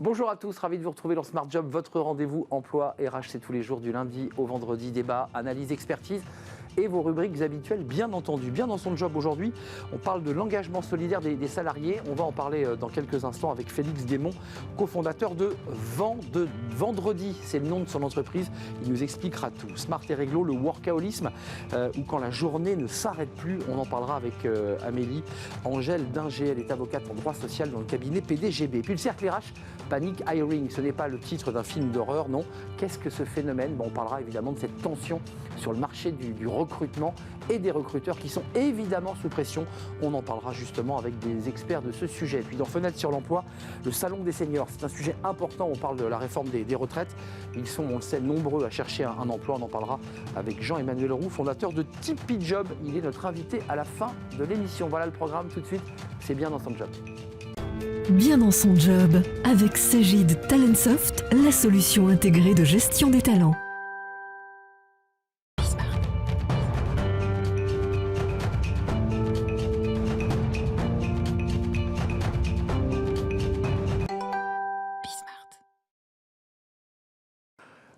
Bonjour à tous, ravi de vous retrouver dans Smart Job, votre rendez-vous emploi RH, c'est tous les jours du lundi au vendredi, débat, analyse, expertise et vos rubriques habituelles, bien entendu. Bien dans son job aujourd'hui, on parle de l'engagement solidaire des salariés. On va en parler dans quelques instants avec Félix Desmonts, cofondateur de Vendredi. C'est le nom de son entreprise. Il nous expliquera tout. Smart et réglo, le workaholisme, ou quand la journée ne s'arrête plus. On en parlera avec Amélie Angèle Dinger. Elle est avocate en droit social dans le cabinet PDGB. Puis le cercle RH, Panic Hiring. Ce n'est pas le titre d'un film d'horreur, non. Qu'est-ce que ce phénomène? On parlera évidemment de cette tension sur le marché du recrutement et des recruteurs qui sont évidemment sous pression. On en parlera justement avec des experts de ce sujet. Puis dans Fenêtre sur l'emploi, le salon des seniors, c'est un sujet important. On parle de la réforme des retraites. Ils sont, on le sait, nombreux à chercher un emploi. On en parlera avec Jean-Emmanuel Roux, fondateur de Tipeee Job. Il est notre invité à la fin de l'émission. Voilà le programme tout de suite. C'est bien dans son job. Bien dans son job, avec Sagid Talentsoft, la solution intégrée de gestion des talents.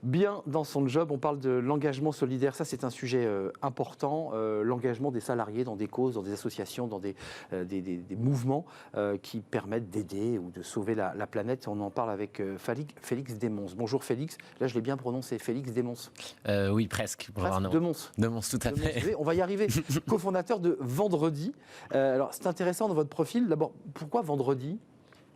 Bien dans son job, on parle de l'engagement solidaire. Ça, c'est un sujet important. L'engagement des salariés dans des causes, dans des associations, dans des mouvements qui permettent d'aider ou de sauver la planète. On en parle avec Félix Desmonts. Bonjour Félix. Là, je l'ai bien prononcé, Félix Desmonts. Oui, presque. Desmonts. Desmonts, tout à fait. On va y arriver. Cofondateur de Vendredi. Alors, c'est intéressant dans votre profil. D'abord, pourquoi Vendredi ?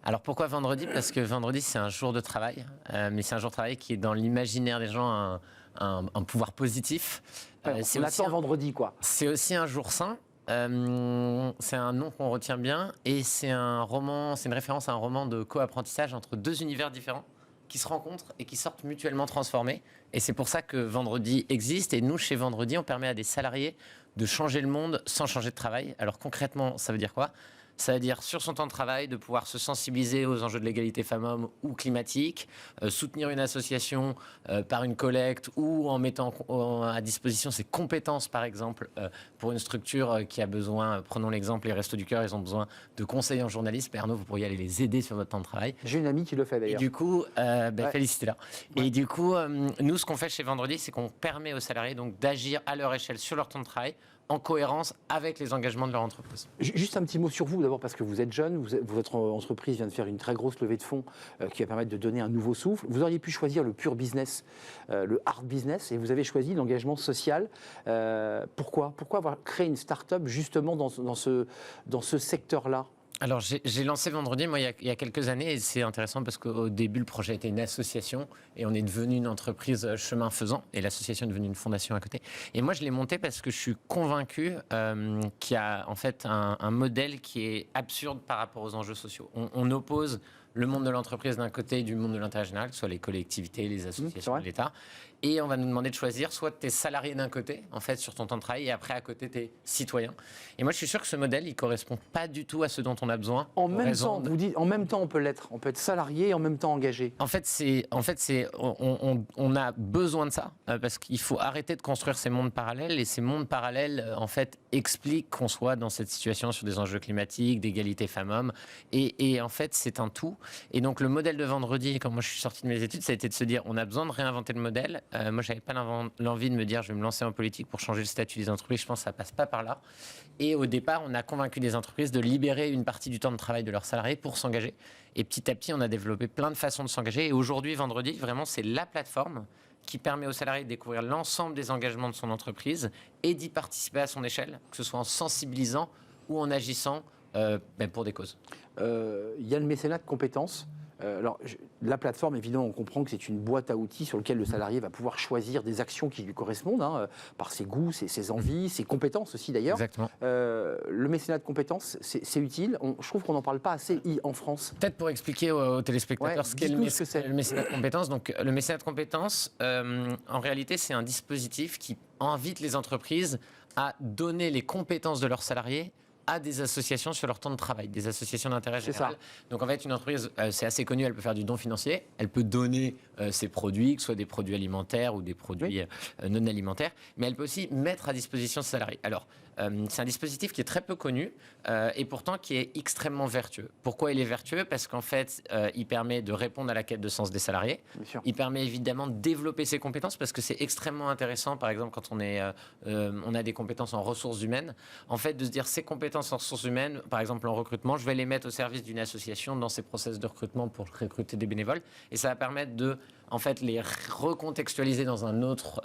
Alors pourquoi vendredi? Parce que vendredi c'est un jour de travail, mais c'est un jour de travail qui est dans l'imaginaire des gens un pouvoir positif. On attend vendredi, quoi. C'est aussi un jour sain. C'est un nom qu'on retient bien et c'est une référence à un roman de co-apprentissage entre deux univers différents qui se rencontrent et qui sortent mutuellement transformés. Et c'est pour ça que Vendredi existe. Et nous, chez Vendredi, on permet à des salariés de changer le monde sans changer de travail. Alors concrètement, ça veut dire quoi ? Ça veut dire, sur son temps de travail, de pouvoir se sensibiliser aux enjeux de l'égalité femmes-hommes ou climatique, soutenir une association par une collecte ou en mettant à disposition ses compétences, par exemple, pour une structure qui a besoin, prenons l'exemple, les Restos du Cœur, ils ont besoin de conseillers en journalisme. Arnaud, vous pourriez aller les aider sur votre temps de travail. J'ai une amie qui le fait d'ailleurs. Et du coup, félicitez-la. Ouais. Et du coup, nous, ce qu'on fait chez Vendredi, c'est qu'on permet aux salariés donc, d'agir à leur échelle sur leur temps de travail, en cohérence avec les engagements de leur entreprise. Juste un petit mot sur vous, d'abord parce que vous êtes jeune, votre entreprise vient de faire une très grosse levée de fonds qui va permettre de donner un nouveau souffle. Vous auriez pu choisir le pur business, le hard business, et vous avez choisi l'engagement social. Pourquoi avoir créé une start-up justement dans ce secteur-là ? Alors, j'ai lancé Vendredi, moi, il y a quelques années, et c'est intéressant parce qu'au début, le projet était une association, et on est devenu une entreprise chemin faisant, et l'association est devenue une fondation à côté. Et moi, je l'ai monté parce que je suis convaincu qu'il y a en fait un modèle qui est absurde par rapport aux enjeux sociaux. On oppose le monde de l'entreprise d'un côté et du monde de l'intérêt général, que ce soit les collectivités, les associations de l'État. Et on va nous demander de choisir soit tes salariés d'un côté, en fait, sur ton temps de travail, et après, à côté, tes citoyens. Et moi, je suis sûr que ce modèle, il ne correspond pas du tout à ce dont on a besoin. En même temps, vous dites, en même temps, on peut l'être. On peut être salarié et en même temps engagé. En fait, on a besoin de ça, parce qu'il faut arrêter de construire ces mondes parallèles. Et ces mondes parallèles, en fait, expliquent qu'on soit dans cette situation sur des enjeux climatiques, d'égalité femmes-hommes. Et en fait, c'est un tout. Et donc, le modèle de Vendredi, quand moi je suis sorti de mes études, ça a été de se dire, on a besoin de réinventer le modèle. Moi, je n'avais pas l'envie de me dire, je vais me lancer en politique pour changer le statut des entreprises. Je pense que ça ne passe pas par là. Et au départ, on a convaincu des entreprises de libérer une partie du temps de travail de leurs salariés pour s'engager. Et petit à petit, on a développé plein de façons de s'engager. Et aujourd'hui, Vendredi, vraiment, c'est la plateforme qui permet aux salariés de découvrir l'ensemble des engagements de son entreprise et d'y participer à son échelle, que ce soit en sensibilisant ou en agissant pour des causes. Il y a le mécénat de compétences. Alors, la plateforme, évidemment, on comprend que c'est une boîte à outils sur laquelle le salarié va pouvoir choisir des actions qui lui correspondent, par ses goûts, ses envies, ses compétences aussi d'ailleurs. Exactement. Le mécénat de compétences, c'est utile. Je trouve qu'on n'en parle pas assez en France. Peut-être pour expliquer aux téléspectateurs ce qu'est le mécénat de compétences. Donc, le mécénat de compétences, en réalité, c'est un dispositif qui invite les entreprises à donner les compétences de leurs salariés à des associations sur leur temps de travail, des associations d'intérêt C'est général. ça. Donc en fait, une entreprise, c'est assez connu, elle peut faire du don financier, elle peut donner ses produits, que ce soit des produits alimentaires ou des produits non alimentaires, mais elle peut aussi mettre à disposition de ses salariés. Alors, c'est un dispositif qui est très peu connu et pourtant qui est extrêmement vertueux. Pourquoi il est vertueux? Parce qu'en fait, il permet de répondre à la quête de sens des salariés. Bien sûr. Il permet évidemment de développer ses compétences parce que c'est extrêmement intéressant, par exemple, quand on a des compétences en ressources humaines, en fait, de se dire ces compétences en ressources humaines, par exemple en recrutement, je vais les mettre au service d'une association dans ses process de recrutement pour recruter des bénévoles. Et ça va permettre de en fait, les recontextualiser dans un autre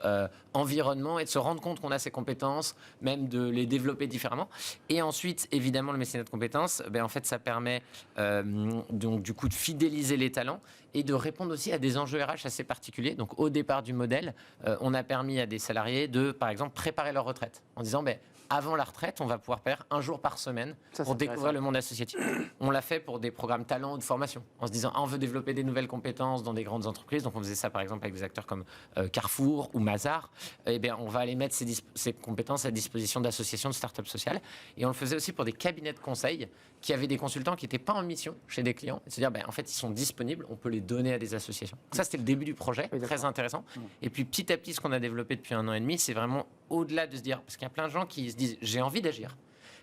environnement et de se rendre compte qu'on a ces compétences, même de les développer différemment. Et ensuite, évidemment, le mécénat de compétences, en fait, ça permet donc du coup de fidéliser les talents et de répondre aussi à des enjeux RH assez particuliers. Donc, au départ du modèle, on a permis à des salariés de, par exemple, préparer leur retraite en disant, avant la retraite, on va pouvoir faire un jour par semaine pour découvrir le monde associatif. On l'a fait pour des programmes talents ou de formation, en se disant on veut développer des nouvelles compétences dans des grandes entreprises. Donc on faisait ça par exemple avec des acteurs comme Carrefour ou Mazars. On va aller mettre ces compétences à disposition d'associations de start-up sociales. Et on le faisait aussi pour des cabinets de conseil qui avaient des consultants qui n'étaient pas en mission chez des clients. Et se dire en fait ils sont disponibles, on peut les donner à des associations. Donc ça c'était le début du projet, très intéressant. Et puis petit à petit ce qu'on a développé depuis 1 an et demi, c'est vraiment au-delà de se dire, parce qu'il y a plein de gens qui se disent j'ai envie d'agir,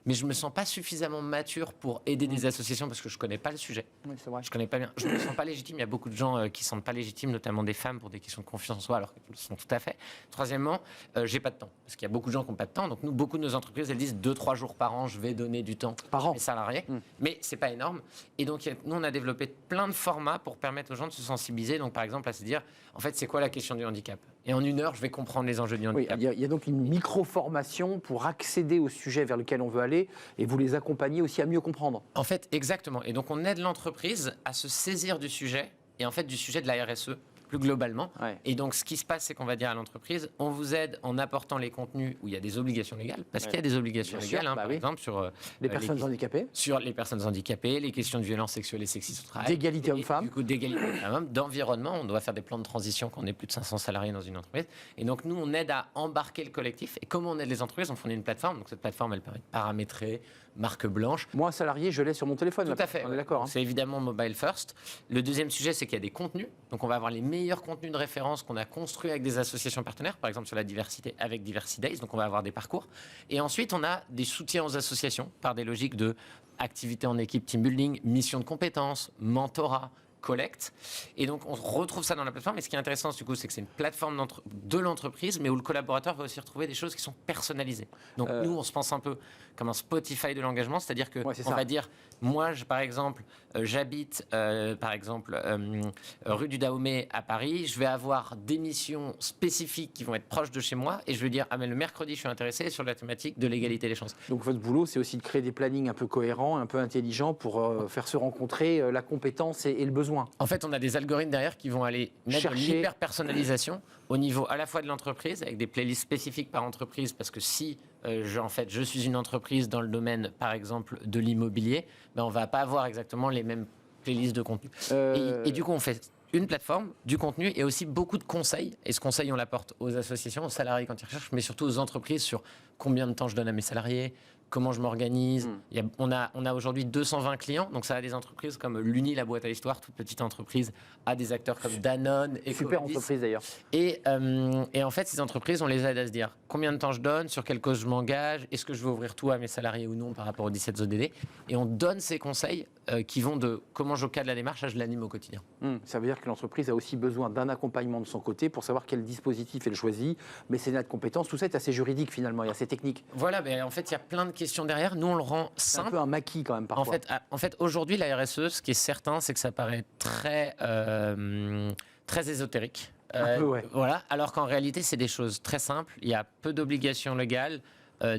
mais je me sens pas suffisamment mature pour aider des associations parce que je connais pas le sujet. Oui, c'est vrai. Je connais pas bien. Je me sens pas légitime. Il y a beaucoup de gens qui se sentent pas légitimes, notamment des femmes, pour des questions de confiance en soi, alors qu'elles le sont tout à fait. Troisièmement, j'ai pas de temps, parce qu'il y a beaucoup de gens qui n'ont pas de temps. Donc nous, beaucoup de nos entreprises, elles disent 2-3 jours par an, je vais donner du temps par à an. mes salariés, mais c'est pas énorme. Et donc nous, on a développé plein de formats pour permettre aux gens de se sensibiliser. Donc par exemple, à se dire, en fait, c'est quoi la question du handicap? Et en 1 heure, je vais comprendre les enjeux du handicap. Oui, il y a donc une micro-formation pour accéder au sujet vers lequel on veut aller et vous les accompagner aussi à mieux comprendre. En fait, exactement. Et donc, on aide l'entreprise à se saisir du sujet et en fait du sujet de la RSE plus globalement. Ouais. Et donc, ce qui se passe, c'est qu'on va dire à l'entreprise, on vous aide en apportant les contenus où il y a des obligations légales, parce qu'il y a des obligations Bien légales, sûr, par exemple, sur les personnes handicapées. Sur les personnes handicapées, les questions de violence sexuelle et sexiste au travail. D'égalité homme-femme. Du coup, d'égalité homme-femme, d'environnement. On doit faire des plans de transition quand on est plus de 500 salariés dans une entreprise. Et donc, nous, on aide à embarquer le collectif. Et comment on aide les entreprises? On fournit une plateforme. Donc, cette plateforme, elle permet de paramétrer, marque blanche. Moi, un salarié, je l'ai sur mon téléphone. Tout à fait. On est d'accord. C'est évidemment mobile first. Le deuxième sujet, c'est qu'il y a des contenus. Donc, on va avoir les meilleurs contenus de référence qu'on a construits avec des associations partenaires, par exemple sur la diversité avec Diversity Days. Donc, on va avoir des parcours. Et ensuite, on a des soutiens aux associations par des logiques de activité en équipe, team building, mission de compétences, mentorat, collecte. Et donc, on retrouve ça dans la plateforme. Et ce qui est intéressant, du coup, c'est que c'est une plateforme de l'entreprise, mais où le collaborateur va aussi retrouver des choses qui sont personnalisées. Donc, nous, on se pense un peu comme un Spotify de l'engagement, c'est-à-dire que on va dire, moi, par exemple, j'habite, rue du Dahomey à Paris. Je vais avoir des missions spécifiques qui vont être proches de chez moi. Et je vais dire, mais le mercredi, je suis intéressé sur la thématique de l'égalité des chances. Donc, votre boulot, c'est aussi de créer des plannings un peu cohérents, un peu intelligents pour faire se rencontrer la compétence et le besoin. En fait, on a des algorithmes derrière qui vont aller mettre de l'hyper-personnalisation au niveau à la fois de l'entreprise, avec des playlists spécifiques par entreprise, parce que si je suis une entreprise dans le domaine, par exemple, de l'immobilier, on ne va pas avoir exactement les mêmes playlists de contenu. Et du coup, on fait une plateforme, du contenu et aussi beaucoup de conseils. Et ce conseil, on l'apporte aux associations, aux salariés quand ils recherchent, mais surtout aux entreprises sur combien de temps je donne à mes salariés, comment je m'organise. On a aujourd'hui 220 clients, donc ça a des entreprises comme l'Uni, la boîte à l'histoire, toute petite entreprise, a des acteurs comme Danone et super entreprise d'ailleurs. Et en fait, ces entreprises, on les aide à se dire combien de temps je donne, sur quelle cause je m'engage, est-ce que je veux ouvrir tout à mes salariés ou non par rapport aux 17 ODD. Et on donne ces conseils qui vont de comment je cadre la démarche, je l'anime au quotidien. Ça veut dire que l'entreprise a aussi besoin d'un accompagnement de son côté pour savoir quel dispositif elle choisit, mécénat de compétences, tout ça est assez juridique finalement, il y a assez technique. Voilà, en fait, il y a plein de questions derrière. Nous, on le rend simple. C'est un peu un maquis quand même parfois. En fait aujourd'hui, la RSE, ce qui est certain, c'est que ça paraît très ésotérique. Un peu, ouais. Voilà, alors qu'en réalité, c'est des choses très simples. Il y a peu d'obligations légales,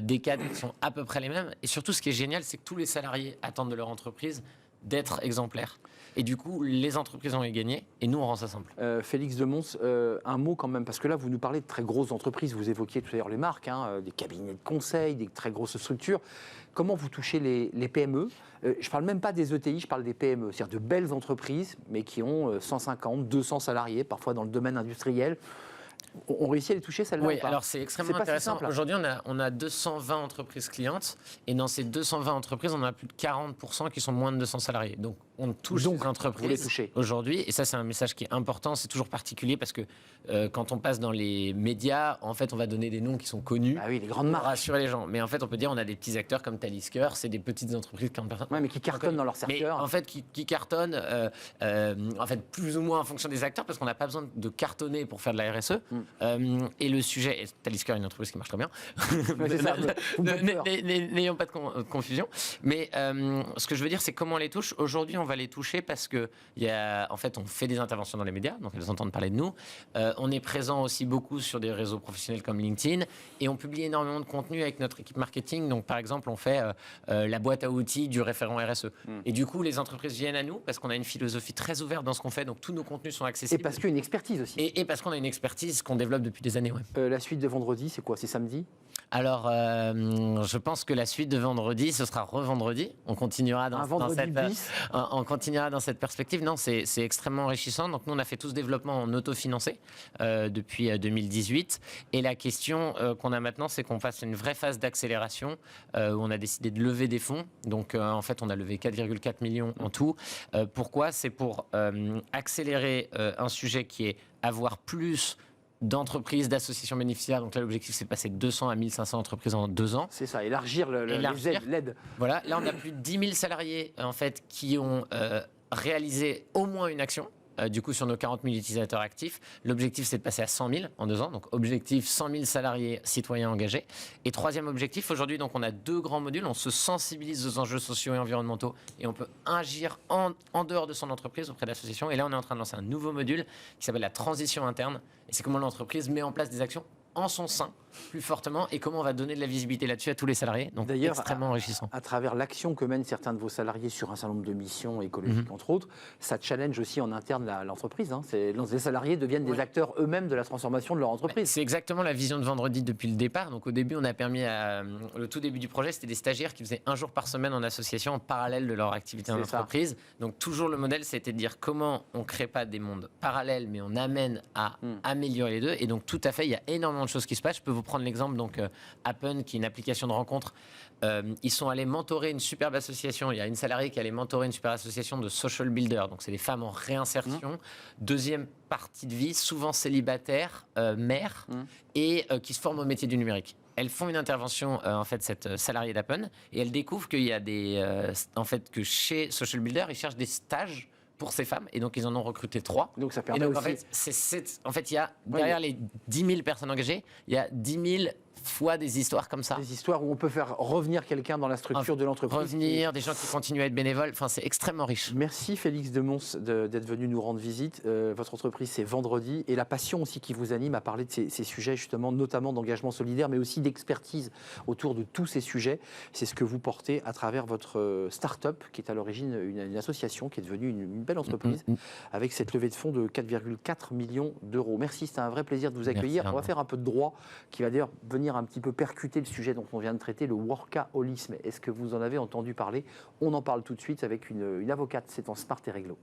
des cadres qui sont à peu près les mêmes. Et surtout, ce qui est génial, c'est que tous les salariés attendent de leur entreprise d'être exemplaires. Et du coup, les entreprises ont gagné et nous, on rend ça simple. Félix Demons, un mot quand même, parce que là, vous nous parlez de très grosses entreprises. Vous évoquiez tout à l'heure les marques, des cabinets de conseil, des très grosses structures. Comment vous touchez les PME? Je ne parle même pas des ETI, je parle des PME, c'est-à-dire de belles entreprises, mais qui ont 150, 200 salariés, parfois dans le domaine industriel. On réussit à les toucher, celles-là? Oui, ou pas? alors c'est extrêmement pas si intéressant. simple. Aujourd'hui, on a 220 entreprises clientes et dans ces 220 entreprises, on a plus de 40% qui sont moins de 200 salariés. Donc, on touche Donc, les vous les entreprises touchez. aujourd'hui et ça, c'est un message qui est important. C'est toujours particulier parce que quand on passe dans les médias, en fait, on va donner des noms qui sont connus. Ah oui, les grandes Pour marques. rassurer les gens. Mais en fait, on peut dire on a des petits acteurs comme Talisker, c'est des petites entreprises qui ont personne. Ouais, mais qui cartonnent dans leur Mais secteur. en fait, qui cartonnent, en fait, plus ou moins en fonction des acteurs, parce qu'on n'a pas besoin de cartonner pour faire de la RSE. Et le sujet, et Talisker est une entreprise qui marche très bien. Ouais, c'est ça, vous me faites peur. N'ayons pas de confusion. Mais ce que je veux dire, c'est comment on les touche. Aujourd'hui, on va les toucher parce que en fait, on fait des interventions dans les médias, donc ils entendent parler de nous. On est présent aussi beaucoup sur des réseaux professionnels comme LinkedIn, et on publie énormément de contenu avec notre équipe marketing. Donc, par exemple, on fait la boîte à outils du référent RSE. Et du coup, les entreprises viennent à nous parce qu'on a une philosophie très ouverte dans ce qu'on fait. Donc, tous nos contenus sont accessibles. Et parce qu'il y a une expertise aussi. Et parce qu'on a une expertise qu'on développe depuis des années. Ouais. La suite de vendredi, c'est quoi? C'est samedi? Alors, je pense que la suite de vendredi, ce sera revendredi. On continuera Un vendredi bis. on continuera dans cette perspective. Non, c'est extrêmement enrichissant. Donc, nous, on a fait tout ce développement en autofinancé depuis 2018. Et la question qu'on a maintenant, c'est qu'on fasse une vraie phase d'accélération où on a décidé de lever des fonds. Donc, en fait, on a levé 4,4 millions en tout. Pourquoi? C'est pour accélérer un sujet qui est avoir plus d'entreprises, d'associations bénéficiaires. Donc là, l'objectif, c'est de passer de 200 à 1500 entreprises en 2 ans. C'est ça, élargir l'aide. Voilà, là, on a plus de 10 000 salariés, en fait, qui ont réalisé au moins une action. Du coup, sur nos 40 000 utilisateurs actifs, l'objectif, c'est de passer à 100 000 en 2 ans. Donc, objectif, 100 000 salariés citoyens engagés. Et troisième objectif, aujourd'hui, donc, on a 2 grands modules. On se sensibilise aux enjeux sociaux et environnementaux et on peut agir en dehors de son entreprise auprès d'associations. Et là, on est en train de lancer un nouveau module qui s'appelle la transition interne. Et c'est comment l'entreprise met en place des actions en son sein plus fortement et comment on va donner de la visibilité là-dessus à tous les salariés. Donc, D'ailleurs, extrêmement enrichissant. À travers l'action que mènent certains de vos salariés sur un certain nombre de missions écologiques, entre autres, ça challenge aussi en interne l'entreprise. Hein. Les salariés deviennent des acteurs eux-mêmes de la transformation de leur entreprise. C'est exactement la vision de vendredi depuis le départ. Donc, au début, on a permis le tout début du projet, c'était des stagiaires qui faisaient 1 jour par semaine en association en parallèle de leur activité en entreprise. Donc, toujours le modèle, c'était de dire comment on ne crée pas des mondes parallèles, mais on amène à améliorer les deux. Et donc, tout à fait, il y a énormément de choses qui se passent. Je peux vous prendre l'exemple, donc, Appen, qui est une application de rencontre. Ils sont allés mentorer une superbe association. Il y a une salariée qui est allée mentorer une superbe association de social builders. Donc, c'est des femmes en réinsertion. Deuxième partie de vie, souvent célibataires, mères, et qui se forment au métier du numérique. Elles font une intervention, en fait, cette salariée d'Appen, et elles découvrent qu'il y a en fait, que chez Social Builder, ils cherchent des stages pour ces femmes, et donc ils en ont recruté 3. Donc ça permet et donc, aussi... en fait, il y a derrière les 10 000 personnes engagées, il y a 10 000 fois des histoires comme ça. Des histoires où on peut faire revenir quelqu'un dans la structure de l'entreprise. Revenir, des gens qui continuent à être bénévoles, enfin, c'est extrêmement riche. Merci Félix Demons d'être venu nous rendre visite. Votre entreprise, c'est vendredi, et la passion aussi qui vous anime à parler de ces sujets, justement, notamment d'engagement solidaire, mais aussi d'expertise autour de tous ces sujets. C'est ce que vous portez à travers votre start-up, qui est à l'origine une association qui est devenue une belle entreprise, avec cette levée de fonds de 4,4 millions d'euros. Merci, c'était un vrai plaisir de vous accueillir. On va faire un peu de droit, qui va d'ailleurs venir un petit peu percuter le sujet dont on vient de traiter, le workaholisme. Est-ce que vous en avez entendu parler? On en parle tout de suite avec une avocate, c'est en Smart et Réglo.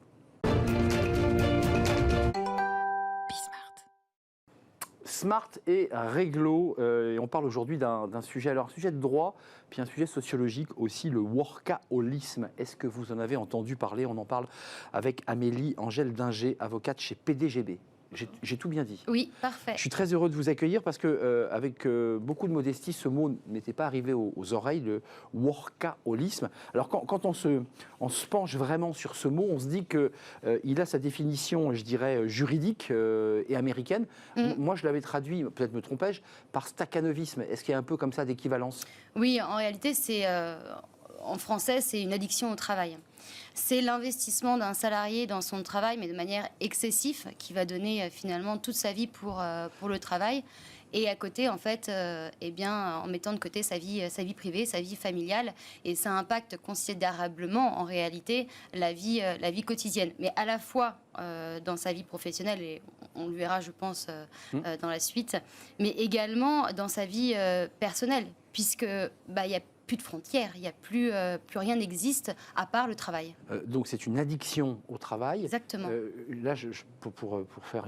Smart et Réglo, et on parle aujourd'hui d'un sujet, alors un sujet de droit, puis un sujet sociologique aussi, le workaholisme. Est-ce que vous en avez entendu parler? On en parle avec Amélie Angèle Dinger, avocate chez PDGB. J'ai tout bien dit. Oui, parfait. Je suis très heureux de vous accueillir parce que, avec beaucoup de modestie, ce mot n'était pas arrivé aux oreilles, le workaholisme. Alors, quand on se penche vraiment sur ce mot, on se dit qu'il a sa définition, je dirais, juridique et américaine. Moi, je l'avais traduit, peut-être me trompais-je, par stakhanovisme. Est-ce qu'il y a un peu comme ça d'équivalence? Oui, en réalité, en français, c'est une addiction au travail. C'est l'investissement d'un salarié dans son travail, mais de manière excessive, qui va donner finalement toute sa vie pour le travail. Et à côté, en fait, en mettant de côté sa vie privée, sa vie familiale. Et ça impacte considérablement, en réalité, la vie quotidienne. Mais à la fois dans sa vie professionnelle, et on le verra, je pense, dans la suite, mais également dans sa vie personnelle, puisque il y a plus de frontières, il y a plus rien n'existe à part le travail. Donc c'est une addiction au travail. Exactement. Là, pour faire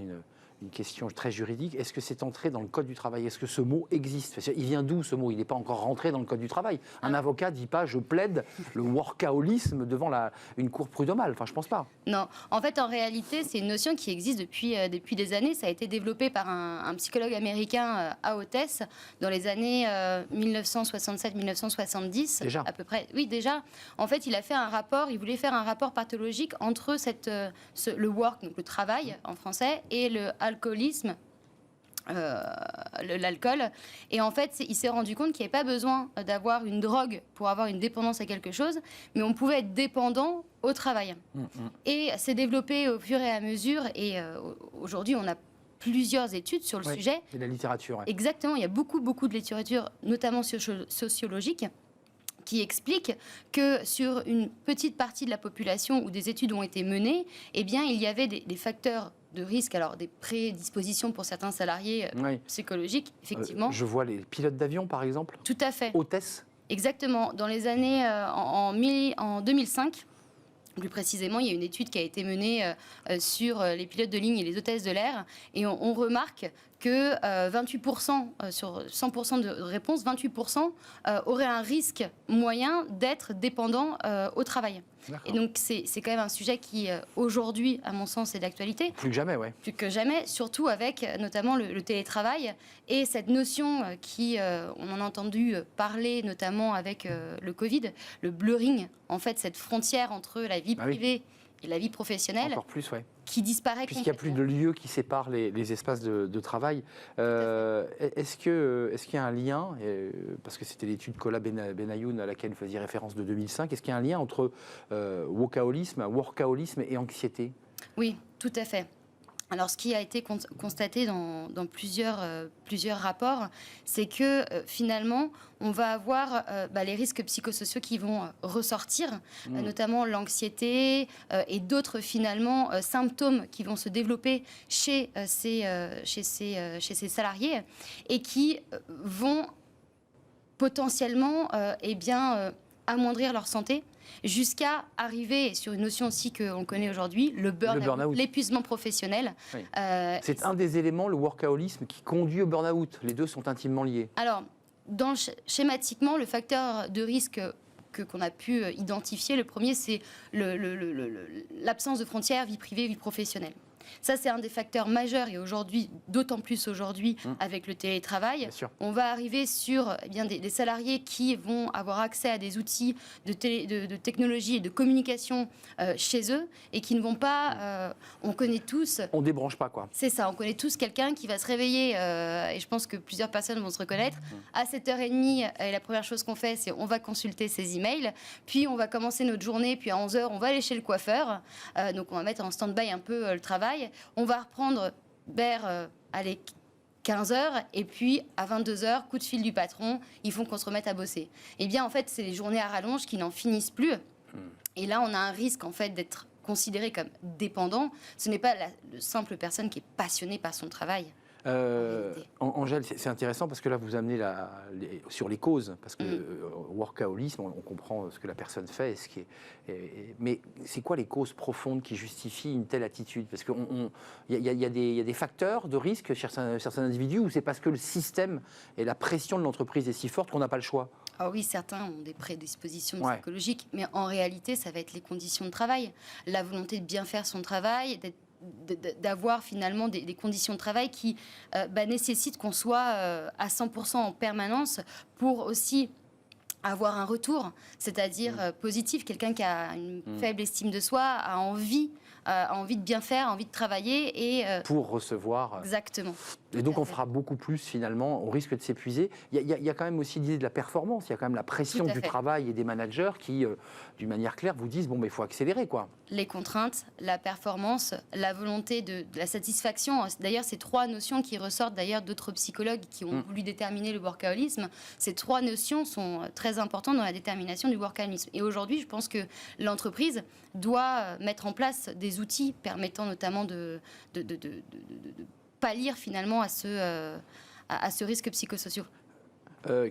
une question très juridique. Est-ce que c'est entré dans le Code du travail? Est-ce que ce mot existe? Il vient d'où ce mot? Il n'est pas encore rentré dans le Code du travail. Un avocat ne dit pas « je plaide le workaholisme devant une cour prud'homale ». Enfin, je ne pense pas. Non. En fait, en réalité, c'est une notion qui existe depuis des années. Ça a été développé par un psychologue américain à Otis dans les années 1967-1970. Déjà. À peu près. Oui, déjà. En fait, il voulait faire un rapport pathologique entre le work, donc le travail en français, et le alcoolisme, l'alcool. Et en fait, il s'est rendu compte qu'il n'y avait pas besoin d'avoir une drogue pour avoir une dépendance à quelque chose, mais on pouvait être dépendant au travail. Et c'est développé au fur et à mesure. Et aujourd'hui, on a plusieurs études sur le sujet. Et la littérature. Ouais. Exactement. Il y a beaucoup de littérature, notamment sociologique, qui explique que sur une petite partie de la population où des études ont été menées, eh bien, il y avait des facteurs de risque, alors des prédispositions pour certains salariés psychologiques, effectivement. Je vois les pilotes d'avion, par exemple. Tout à fait. Hôtesse. Exactement. Dans les années, en 2005, plus précisément, il y a une étude qui a été menée sur les pilotes de ligne et les hôtesses de l'air, et on remarque que 28%, sur 100% de réponses, 28% auraient un risque moyen d'être dépendants au travail. Et donc, c'est quand même un sujet qui, aujourd'hui, à mon sens, est d'actualité. Plus que jamais, oui. Plus que jamais, surtout avec notamment le télétravail et cette notion on en a entendu parler notamment avec le Covid, le blurring, en fait, cette frontière entre la vie privée et la vie professionnelle. Encore plus, oui. Qui disparaît puisqu'il n'y a plus de lieux qui séparent les espaces de travail. Est-ce qu'il y a un lien, parce que c'était l'étude Kola Benayoun à laquelle vous faisiez référence de 2005, est-ce qu'il y a un lien entre workaholisme et anxiété? Oui, tout à fait. Alors, ce qui a été constaté dans plusieurs rapports, c'est que finalement, on va avoir les risques psychosociaux qui vont ressortir, notamment l'anxiété et d'autres finalement symptômes qui vont se développer chez ces salariés et qui vont potentiellement amoindrir leur santé, jusqu'à arriver sur une notion aussi qu'on connaît aujourd'hui, le burn-out, l'épuisement professionnel. Oui. C'est un des éléments, le workaholisme, qui conduit au burn-out. Les deux sont intimement liés. Alors, schématiquement, le facteur de risque qu'on a pu identifier, le premier, c'est l'absence de frontières vie privée, vie professionnelle. Ça, c'est un des facteurs majeurs et aujourd'hui, d'autant plus aujourd'hui avec le télétravail, on va arriver sur des salariés qui vont avoir accès à des outils de technologie et de communication chez eux et qui ne vont pas... on connaît tous... On ne débranche pas, quoi. C'est ça, on connaît tous quelqu'un qui va se réveiller, et je pense que plusieurs personnes vont se reconnaître, à 7h30, et la première chose qu'on fait, c'est on va consulter ses emails, puis on va commencer notre journée, puis à 11h, on va aller chez le coiffeur, donc on va mettre en stand-by un peu le travail. On va reprendre vers 15h et puis à 22h, coup de fil du patron, ils font qu'on se remette à bosser. Eh bien, en fait, c'est les journées à rallonge qui n'en finissent plus. Et là, on a un risque, en fait, d'être considéré comme dépendant. Ce n'est pas la simple personne qui est passionnée par son travail. Angèle, c'est intéressant parce que là, vous amenez sur les causes, parce que workaholisme, on comprend ce que la personne fait, mais c'est quoi les causes profondes qui justifient une telle attitude? Parce qu'il y a des facteurs de risque chez certains individus, ou c'est parce que le système et la pression de l'entreprise est si forte qu'on n'a pas le choix? Ah oui, certains ont des prédispositions psychologiques, mais en réalité, ça va être les conditions de travail, la volonté de bien faire son travail, d'avoir finalement des conditions de travail qui nécessitent qu'on soit à 100% en permanence pour aussi avoir un retour, c'est-à-dire positif. Quelqu'un qui a une faible estime de soi a envie de bien faire, a envie de travailler et pour recevoir. Exactement. Et donc on fera beaucoup plus finalement, on risque de s'épuiser. Il y a quand même aussi l'idée de la performance, il y a quand même la pression du travail et des managers qui, d'une manière claire, vous disent il faut accélérer, quoi. Les contraintes, la performance, la volonté de la satisfaction. D'ailleurs, ces trois notions qui ressortent d'ailleurs d'autres psychologues qui ont voulu déterminer le workaholisme, ces trois notions sont très importantes dans la détermination du workaholisme. Et aujourd'hui, je pense que l'entreprise doit mettre en place des outils permettant notamment de pallier finalement à ce risque psychosocial.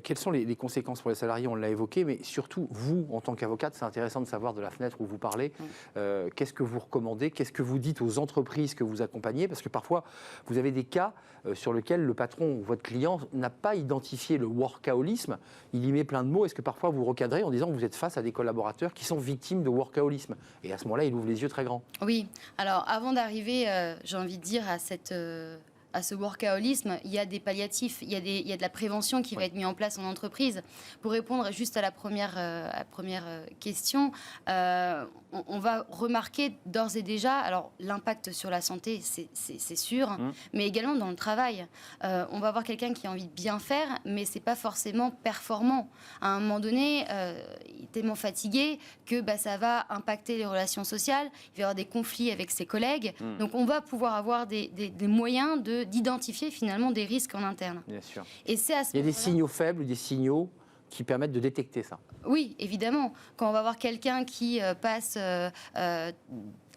Quelles sont les conséquences pour les salariés? On l'a évoqué, mais surtout, vous, en tant qu'avocate, c'est intéressant de savoir de la fenêtre où vous parlez. Qu'est-ce que vous recommandez? Qu'est-ce que vous dites aux entreprises que vous accompagnez? Parce que parfois, vous avez des cas sur lesquels le patron ou votre client n'a pas identifié le workaholisme. Il y met plein de mots. Est-ce que parfois vous recadrez en disant que vous êtes face à des collaborateurs qui sont victimes de workaholisme? Et à ce moment-là, il ouvre les yeux très grands. Oui. Alors, avant d'arriver, j'ai envie de dire, à ce workaholisme, il y a des palliatifs, il y a de la prévention qui va être mise en place en entreprise. Pour répondre juste à la première question, on va remarquer d'ores et déjà, alors l'impact sur la santé, c'est sûr, mais également dans le travail. On va avoir quelqu'un qui a envie de bien faire, mais c'est pas forcément performant. À un moment donné, il est tellement fatigué que ça va impacter les relations sociales, il va y avoir des conflits avec ses collègues. Donc on va pouvoir avoir des moyens d'identifier finalement des risques en interne. Bien sûr. Et c'est à ce Il y a des signaux faibles ou des signaux qui permettent de détecter ça. Oui, évidemment. Quand on va voir quelqu'un qui passe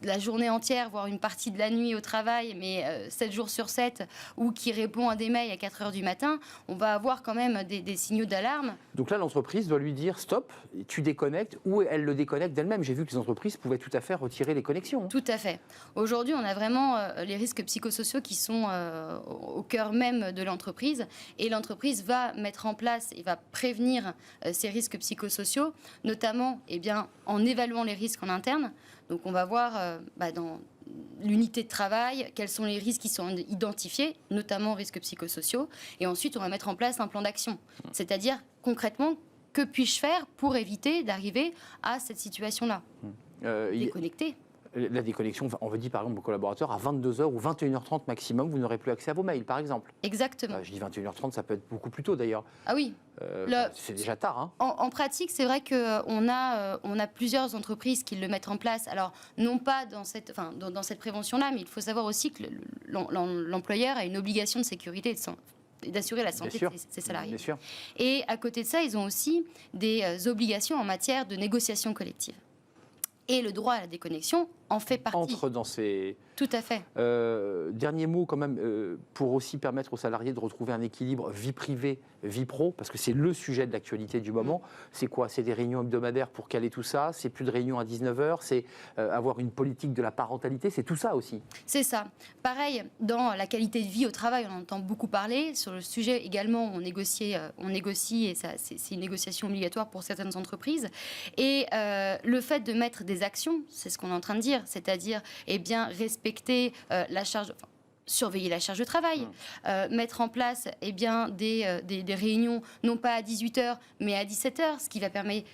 la journée entière, voire une partie de la nuit au travail, mais 7 jours sur 7, ou qui répond à des mails à 4 heures du matin, on va avoir quand même des signaux d'alarme. Donc là, l'entreprise doit lui dire stop, tu déconnectes, ou elle le déconnecte d'elle-même. J'ai vu que les entreprises pouvaient tout à fait retirer les connexions. Tout à fait. Aujourd'hui, on a vraiment les risques psychosociaux qui sont au cœur même de l'entreprise, et l'entreprise va mettre en place et va prévenir ces risques psychosociaux, notamment en évaluant les risques en interne. Donc on va voir dans l'unité de travail quels sont les risques qui sont identifiés, notamment risques psychosociaux, et ensuite on va mettre en place un plan d'action. C'est-à-dire concrètement, que puis-je faire pour éviter d'arriver à cette situation-là? Déconnecter. La déconnexion, on veut dire par exemple aux collaborateurs, à 22h ou 21h30 maximum, vous n'aurez plus accès à vos mails, par exemple. Exactement. Je dis 21h30, ça peut être beaucoup plus tôt d'ailleurs. Ah oui. C'est déjà tard. Hein. En pratique, c'est vrai qu'on a plusieurs entreprises qui le mettent en place. Alors, non pas dans cette prévention-là, mais il faut savoir aussi que l'employeur a une obligation de sécurité et d'assurer la santé de ses salariés. Bien sûr. Et à côté de ça, ils ont aussi des obligations en matière de négociation collective. Et le droit à la déconnexion en fait partie. Entre dans ces... Tout à fait. Dernier mot quand même, pour aussi permettre aux salariés de retrouver un équilibre vie privée, vie pro, parce que c'est le sujet de l'actualité du moment. C'est quoi? C'est des réunions hebdomadaires pour caler tout ça? C'est plus de réunions à 19h? C'est avoir une politique de la parentalité? C'est tout ça aussi? C'est ça. Pareil, dans la qualité de vie au travail, on entend beaucoup parler. Sur le sujet également, on négocie et c'est une négociation obligatoire pour certaines entreprises. Et le fait de mettre des actions, c'est ce qu'on est en train de dire, c'est-à-dire respecter la charge... surveiller la charge de travail, mettre en place des réunions, non pas à 18h, mais à 17h, ce qui va permettre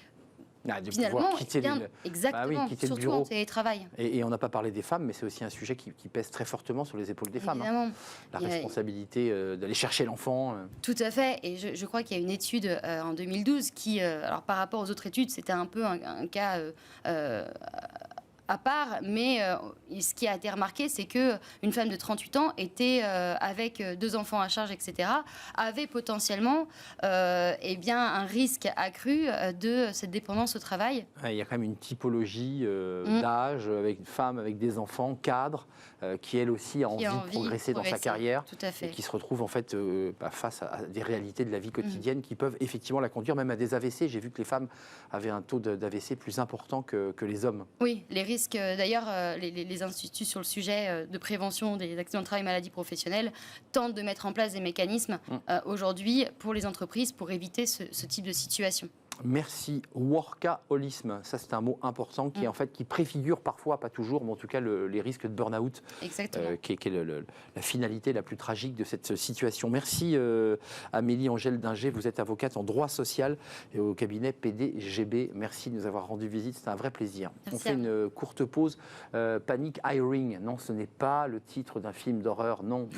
de finalement pouvoir quitter exactement, quitter surtout le bureau. en télétravail. Et on n'a pas parlé des femmes, mais c'est aussi un sujet qui pèse très fortement sur les épaules des femmes. Hein. La responsabilité d'aller chercher l'enfant. Tout à fait. Et je crois qu'il y a une étude en 2012 qui, alors par rapport aux autres études, c'était un peu un cas... à part, mais ce qui a été remarqué, c'est qu'une femme de 38 ans était avec 2 enfants à charge, etc., avait potentiellement un risque accru de cette dépendance au travail. Il y a quand même une typologie d'âge, avec une femme, avec des enfants, cadre, qui elle aussi a envie de progresser dans sa carrière. Tout à fait. Et qui se retrouve en fait face à des réalités de la vie quotidienne qui peuvent effectivement la conduire même à des AVC. J'ai vu que les femmes avaient un taux d'AVC plus important que les hommes. Oui, les risques, d'ailleurs, les instituts sur le sujet de prévention des accidents de travail et maladies professionnelles tentent de mettre en place des mécanismes aujourd'hui pour les entreprises pour éviter ce type de situation. Merci. Workaholisme, ça c'est un mot important qui qui préfigure parfois, pas toujours, mais en tout cas les risques de burn-out, qui est la finalité la plus tragique de cette situation. Merci Amélie Angèle Dinger, vous êtes avocate en droit social et au cabinet PDGB. Merci de nous avoir rendu visite, c'est un vrai plaisir. Merci. On fait une courte pause. Panic Hiring, non, ce n'est pas le titre d'un film d'horreur, non.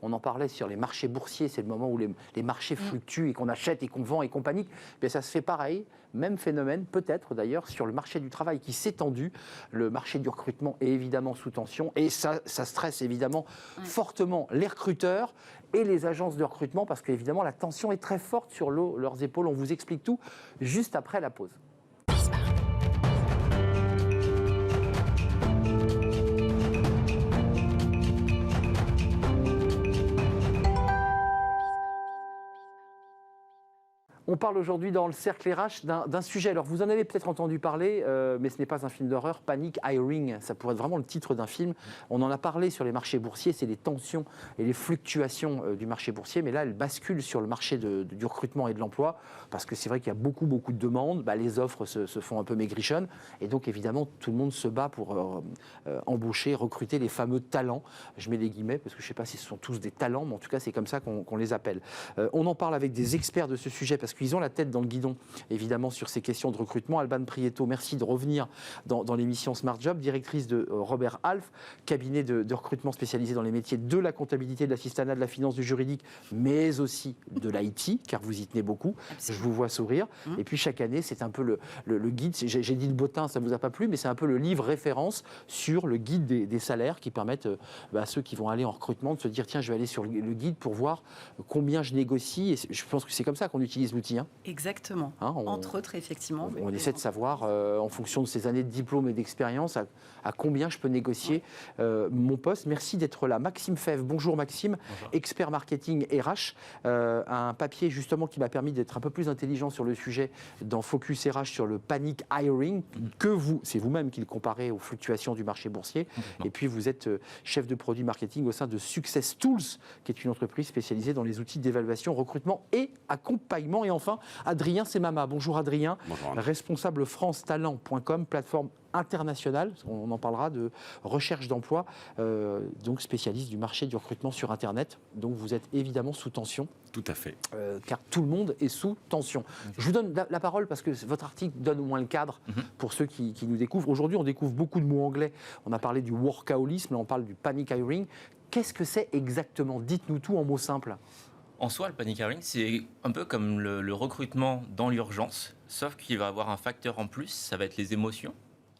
On en parlait sur les marchés boursiers, c'est le moment où les marchés fluctuent et qu'on achète et qu'on vend et qu'on panique. Mais ça se fait pareil, même phénomène, peut-être d'ailleurs, sur le marché du travail qui s'est tendu. Le marché du recrutement est évidemment sous tension et ça stresse évidemment fortement les recruteurs et les agences de recrutement parce qu'évidemment la tension est très forte sur leurs épaules. On vous explique tout juste après la pause. On parle aujourd'hui dans le cercle RH d'un sujet. Alors, vous en avez peut-être entendu parler, mais ce n'est pas un film d'horreur. Panic Hiring, ça pourrait être vraiment le titre d'un film. On en a parlé sur les marchés boursiers, c'est les tensions et les fluctuations du marché boursier. Mais là, elles basculent sur le marché du recrutement et de l'emploi, parce que c'est vrai qu'il y a beaucoup de demandes. Les offres se font un peu maigrichonnes. Et donc, évidemment, tout le monde se bat pour embaucher, recruter les fameux talents. Je mets des guillemets, parce que je ne sais pas si ce sont tous des talents, mais en tout cas, c'est comme ça qu'on les appelle. On en parle avec des experts de ce sujet, parce qu'ils ont la tête dans le guidon, évidemment, sur ces questions de recrutement. Alban Prieto, merci de revenir dans l'émission Smart Job, directrice de Robert Half, cabinet de recrutement spécialisé dans les métiers de la comptabilité, de l'assistanat, de la finance, du juridique, mais aussi de l'IT, car vous y tenez beaucoup. Je vous vois sourire. Et puis, chaque année, c'est un peu le guide. J'ai dit le bottin, ça ne vous a pas plu, mais c'est un peu le livre référence sur le guide des salaires qui permettent à ceux qui vont aller en recrutement de se dire, tiens, je vais aller sur le guide pour voir combien je négocie. Et je pense que c'est comme ça qu'on utilise l'outil. Exactement. Entre autres, effectivement. On essaie de savoir, en fonction de ses années de diplôme et d'expérience, à combien je peux négocier mon poste. Merci d'être là. Maxime Fèvre, bonjour Maxime, expert marketing RH. Un papier justement qui m'a permis d'être un peu plus intelligent sur le sujet dans Focus RH sur le panic hiring, c'est vous-même qui le comparez aux fluctuations du marché boursier. Et puis vous êtes chef de produit marketing au sein de Success Tools, qui est une entreprise spécialisée dans les outils d'évaluation, recrutement et accompagnement. Et enfin, Adrien Semama. Bonjour Adrien, responsable francetalent.com, plateforme internationale, on en parlera, de recherche d'emploi, donc spécialiste du marché du recrutement sur Internet. Donc vous êtes évidemment sous tension. Tout à fait. Car tout le monde est sous tension. Je vous donne la parole parce que votre article donne au moins le cadre pour ceux qui nous découvrent. Aujourd'hui, on découvre beaucoup de mots anglais. On a parlé du workaholisme, là on parle du panic hiring. Qu'est-ce que c'est exactement? Dites-nous tout en mots simples. En soi, le panic hiring, c'est un peu comme le recrutement dans l'urgence, sauf qu'il va avoir un facteur en plus, ça va être les émotions.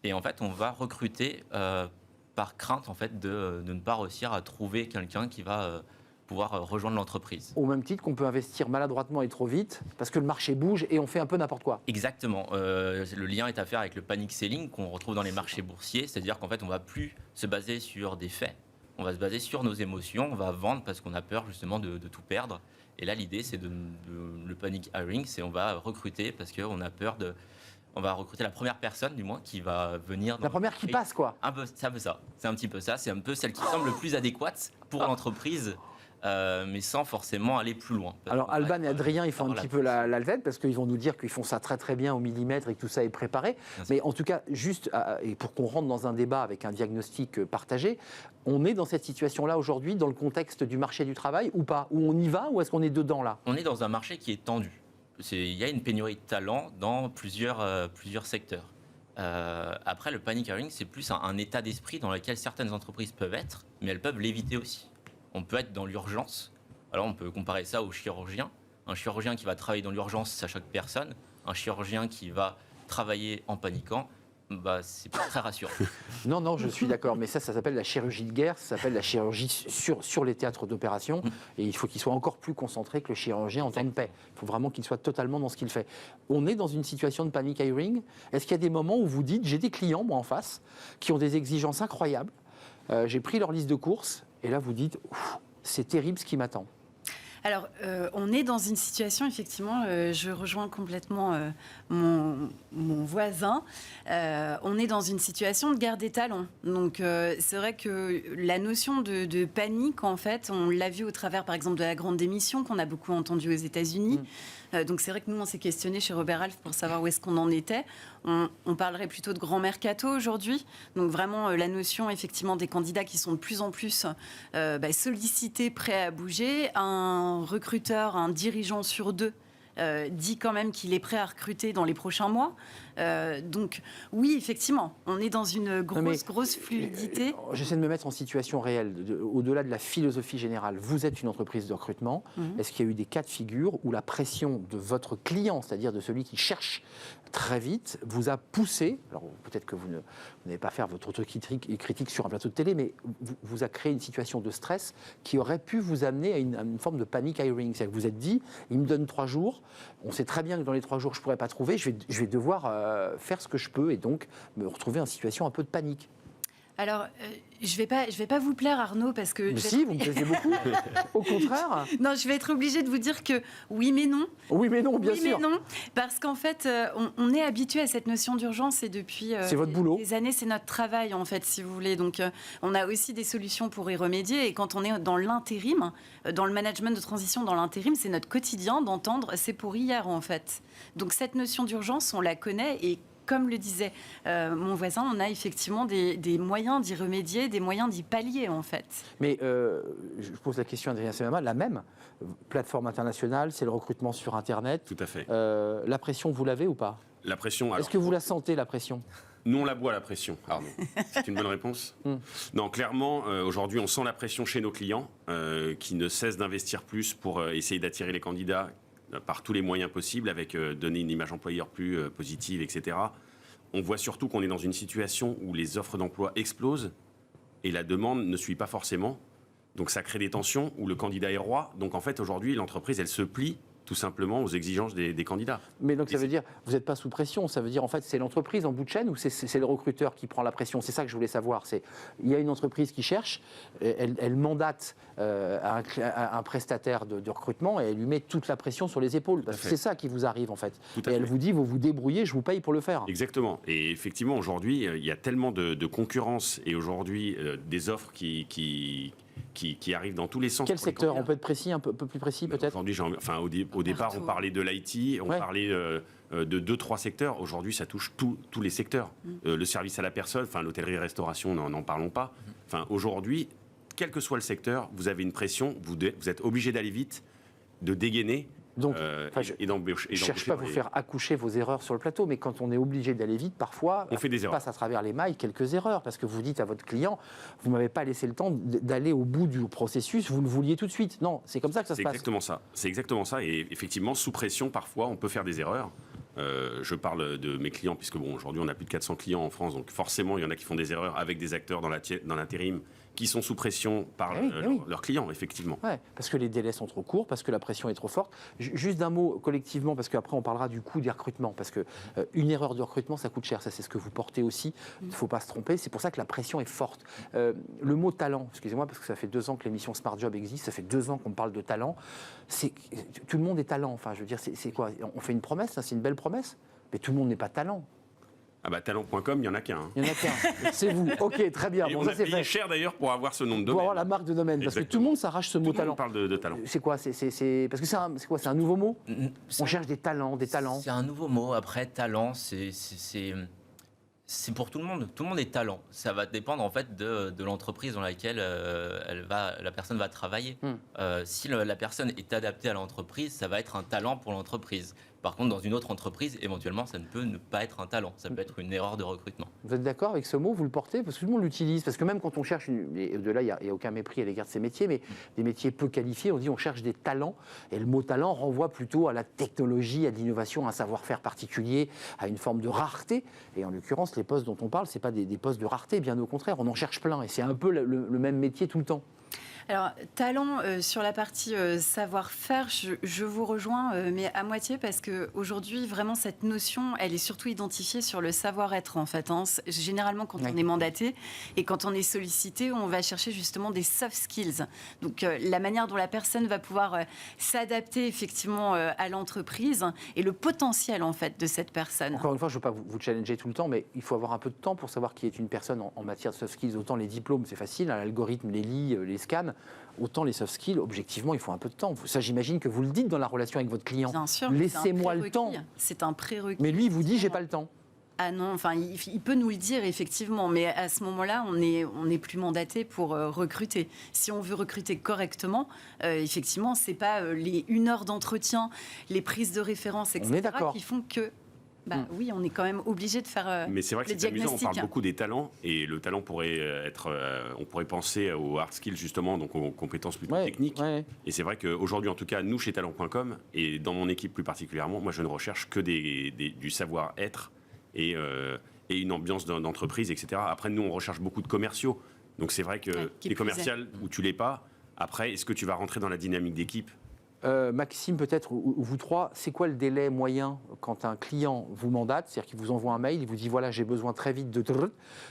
Et en fait, on va recruter par crainte en fait, de ne pas réussir à trouver quelqu'un qui va pouvoir rejoindre l'entreprise. Au même titre qu'on peut investir maladroitement et trop vite, parce que le marché bouge et on fait un peu n'importe quoi. Exactement. Le lien est à faire avec le panic selling qu'on retrouve dans les marchés boursiers, c'est-à-dire qu'en fait, on ne va plus se baser sur des faits. On va se baser sur nos émotions, on va vendre parce qu'on a peur justement de tout perdre. Et là, l'idée, c'est le panic hiring, c'est on va recruter parce qu'on a peur on va recruter la première personne, du moins, qui va venir... La première qui passe, quoi. C'est un peu ça. C'est un petit peu ça. C'est un peu celle qui semble le plus adéquate pour l'entreprise, mais sans forcément aller plus loin. Alors, Alban et Adrien, ils font un petit peu la tête, parce qu'ils vont nous dire qu'ils font ça très très bien au millimètre et que tout ça est préparé. Mais en tout cas, juste, et pour qu'on rentre dans un débat avec un diagnostic partagé, on est dans cette situation-là aujourd'hui, dans le contexte du marché du travail, ou pas? Ou on y va, ou est-ce qu'on est dedans, là? On est dans un marché qui est tendu. Il y a une pénurie de talents dans plusieurs secteurs. Après, le panic hiring, c'est plus un état d'esprit dans lequel certaines entreprises peuvent être, mais elles peuvent l'éviter aussi. On peut être dans l'urgence. Alors, on peut comparer ça au chirurgien. Un chirurgien qui va travailler dans l'urgence, ça choque personne. Un chirurgien qui va travailler en paniquant, c'est pas très rassurant. Non, je suis d'accord, mais ça s'appelle la chirurgie de guerre, ça s'appelle la chirurgie sur les théâtres d'opération, et il faut qu'il soit encore plus concentré que le chirurgien en temps de paix. Il faut vraiment qu'il soit totalement dans ce qu'il fait. On est dans une situation de panic hiring. Est-ce qu'il y a des moments où vous dites, j'ai des clients, moi en face, qui ont des exigences incroyables, j'ai pris leur liste de courses, et là vous dites, c'est terrible ce qui m'attend? Alors, on est dans une situation, effectivement, je rejoins complètement mon voisin, on est dans une situation de guerre des talents. Donc, c'est vrai que la notion de panique, en fait, on l'a vu au travers, par exemple, de la grande démission qu'on a beaucoup entendue aux États-Unis. Donc, c'est vrai que nous, on s'est questionné chez Robert Half pour savoir où est-ce qu'on en était. On parlerait plutôt de grand mercato aujourd'hui. Donc, vraiment, la notion, effectivement, des candidats qui sont de plus en plus sollicités, prêts à bouger. Un recruteur, un dirigeant sur deux dit quand même qu'il est prêt à recruter dans les prochains mois. Donc oui, effectivement, on est dans une grosse fluidité. J'essaie de me mettre en situation réelle, au-delà de la philosophie générale. Vous êtes une entreprise de recrutement. Est-ce qu'il y a eu des cas de figure où la pression de votre client, c'est-à-dire de celui qui cherche très vite, vous a poussé, alors peut-être que vous n'allez pas faire votre critique sur un plateau de télé, mais vous a créé une situation de stress qui aurait pu vous amener à une forme de panic hiring. C'est-à-dire que vous êtes dit, il me donne 3 jours, on sait très bien que dans les 3 jours, je ne pourrai pas trouver, je vais devoir faire ce que je peux et donc me retrouver en situation un peu de panique. Alors, je vais pas vous plaire, Arnaud, parce que... Mais si, vous me plaisez beaucoup. Au contraire. Non, je vais être obligée de vous dire que oui, mais non. Oui, mais non, bien Oui, sûr. mais non, parce qu'en fait, on est habitué à cette notion d'urgence et depuis C'est votre boulot. des années, c'est notre travail, en fait, si vous voulez. Donc, on a aussi des solutions pour y remédier. Et quand on est dans l'intérim, dans le management de transition, dans l'intérim, c'est notre quotidien d'entendre « c'est pour hier », en fait. Donc, cette notion d'urgence, on la connaît et comme le disait mon voisin, on a effectivement des moyens d'y remédier, des moyens d'y pallier, en fait. Mais je pose la question à Adrien Semama, la même plateforme internationale, c'est le recrutement sur Internet. Tout à fait. La pression, vous l'avez ou pas? La pression... alors, Est-ce que vous la sentez, la pression? nous, on la boit, la pression, Arnaud. C'est une bonne réponse. Non, clairement, aujourd'hui, on sent la pression chez nos clients qui ne cessent d'investir plus pour essayer d'attirer les candidats par tous les moyens possibles, avec donner une image employeur plus positive, etc. On voit surtout qu'on est dans une situation où les offres d'emploi explosent et la demande ne suit pas forcément. Donc ça crée des tensions où le candidat est roi. Donc en fait, aujourd'hui, l'entreprise, elle se plie tout simplement aux exigences des candidats. Mais donc ça veut dire, vous n'êtes pas sous pression, ça veut dire en fait c'est l'entreprise en bout de chaîne ou c'est le recruteur qui prend la pression? C'est ça que je voulais savoir. Il y a une entreprise qui cherche, elle mandate un prestataire de recrutement et elle lui met toute la pression sur les épaules. Parce que c'est ça qui vous arrive en fait. Et elle vous dit, vous vous débrouillez, je vous paye pour le faire. Exactement. Et effectivement, aujourd'hui, il y a tellement de concurrence et aujourd'hui des offres qui arrivent dans tous les sens. Quel secteur? On peut être précis, un peu plus précis peut-être? Aujourd'hui, au départ, on parlait de l'IT, on parlait de 2-3 secteurs. Aujourd'hui, ça touche tous les secteurs. Le service à la personne, l'hôtellerie-restauration, n'en parlons pas. Aujourd'hui, quel que soit le secteur, vous avez une pression, vous êtes obligé d'aller vite, de dégainer. Donc, et d'embaucher. Je ne cherche pas à vous faire accoucher vos erreurs sur le plateau, mais quand on est obligé d'aller vite, parfois, on fait des erreurs. Passe à travers les mailles quelques erreurs, parce que vous dites à votre client, vous ne m'avez pas laissé le temps d'aller au bout du processus, vous le vouliez tout de suite. Non, c'est comme ça que ça se passe. C'est exactement ça. Et effectivement, sous pression, parfois, on peut faire des erreurs. Je parle de mes clients, puisque aujourd'hui, on a plus de 400 clients en France, donc forcément, il y en a qui font des erreurs avec des acteurs dans l'intérim qui sont sous pression par leurs clients, effectivement. Ouais, parce que les délais sont trop courts, parce que la pression est trop forte. Juste d'un mot collectivement, parce qu'après on parlera du coût des recrutements, parce que une erreur de recrutement, ça coûte cher. Ça, c'est ce que vous portez aussi. Il ne faut pas se tromper. C'est pour ça que la pression est forte. Le mot talent, excusez-moi, parce que ça fait 2 ans que l'émission Smart Job existe, ça fait 2 ans qu'on parle de talent. Tout le monde est talent. Enfin, je veux dire, c'est quoi? On fait une promesse, c'est une belle promesse, mais tout le monde n'est pas talent. Ah bah talent.com, il n'y en a qu'un. Il n'y en a qu'un. C'est vous. Ok, très bien. Et on a payé cher d'ailleurs pour avoir ce nom de domaine. Pour avoir la marque de domaine. Parce que tout le monde s'arrache ce mot talent. On parle de talent. C'est quoi? Parce que c'est un nouveau mot? On cherche des talents, C'est un nouveau mot. Après, talent, c'est pour tout le monde. Tout le monde est talent. Ça va dépendre en fait de l'entreprise dans laquelle la personne va travailler. Si la personne est adaptée à l'entreprise, ça va être un talent pour l'entreprise. Par contre, dans une autre entreprise, éventuellement, ça ne peut ne pas être un talent. Ça peut être une erreur de recrutement. Vous êtes d'accord avec ce mot? Vous le portez? Parce que tout le monde l'utilise. Parce que même quand on cherche, et au-delà, il n'y a aucun mépris à l'égard de ces métiers, mais des métiers peu qualifiés, on dit on cherche des talents. Et le mot talent renvoie plutôt à la technologie, à l'innovation, à un savoir-faire particulier, à une forme de rareté. Et en l'occurrence, les postes dont on parle, ce n'est pas des postes de rareté, bien au contraire. On en cherche plein. Et c'est un peu le même métier tout le temps. Alors, talent, sur la partie savoir-faire, je vous rejoins, mais à moitié, parce qu'aujourd'hui, vraiment, cette notion, elle est surtout identifiée sur le savoir-être, en fait. Généralement, quand on est mandaté et quand on est sollicité, on va chercher justement des soft skills. Donc, la manière dont la personne va pouvoir s'adapter, effectivement, à l'entreprise et le potentiel, en fait, de cette personne. Encore une fois, je ne veux pas vous challenger tout le temps, mais il faut avoir un peu de temps pour savoir qui est une personne en matière de soft skills. Autant les diplômes, c'est facile, l'algorithme les lit, les scanne. Autant les soft skills, objectivement, il faut un peu de temps. Ça, j'imagine que vous le dites dans la relation avec votre client. Bien sûr. Laissez-moi le temps. C'est un prérequis. Mais lui, il vous dit, j'ai pas le temps. Ah non, enfin, il peut nous le dire, effectivement, mais à ce moment-là, on est plus mandaté pour recruter. Si on veut recruter correctement, effectivement, c'est pas les 1 heure d'entretien, les prises de référence, etc., qui font que... Oui, on est quand même obligé de faire mais c'est vrai que c'est amusant, on parle beaucoup des talents et le talent pourrait être, on pourrait penser aux hard skills justement, donc aux compétences plutôt techniques. Et c'est vrai qu'aujourd'hui, en tout cas, nous chez talent.com et dans mon équipe plus particulièrement, moi je ne recherche que du savoir-être et une ambiance d'entreprise, etc. Après, nous on recherche beaucoup de commerciaux, donc c'est vrai que les commerciales où tu l'es pas. Après, est-ce que tu vas rentrer dans la dynamique d'équipe? Maxime, peut-être, ou vous trois, c'est quoi le délai moyen quand un client vous mandate, c'est-à-dire qu'il vous envoie un mail, il vous dit voilà, j'ai besoin très vite de...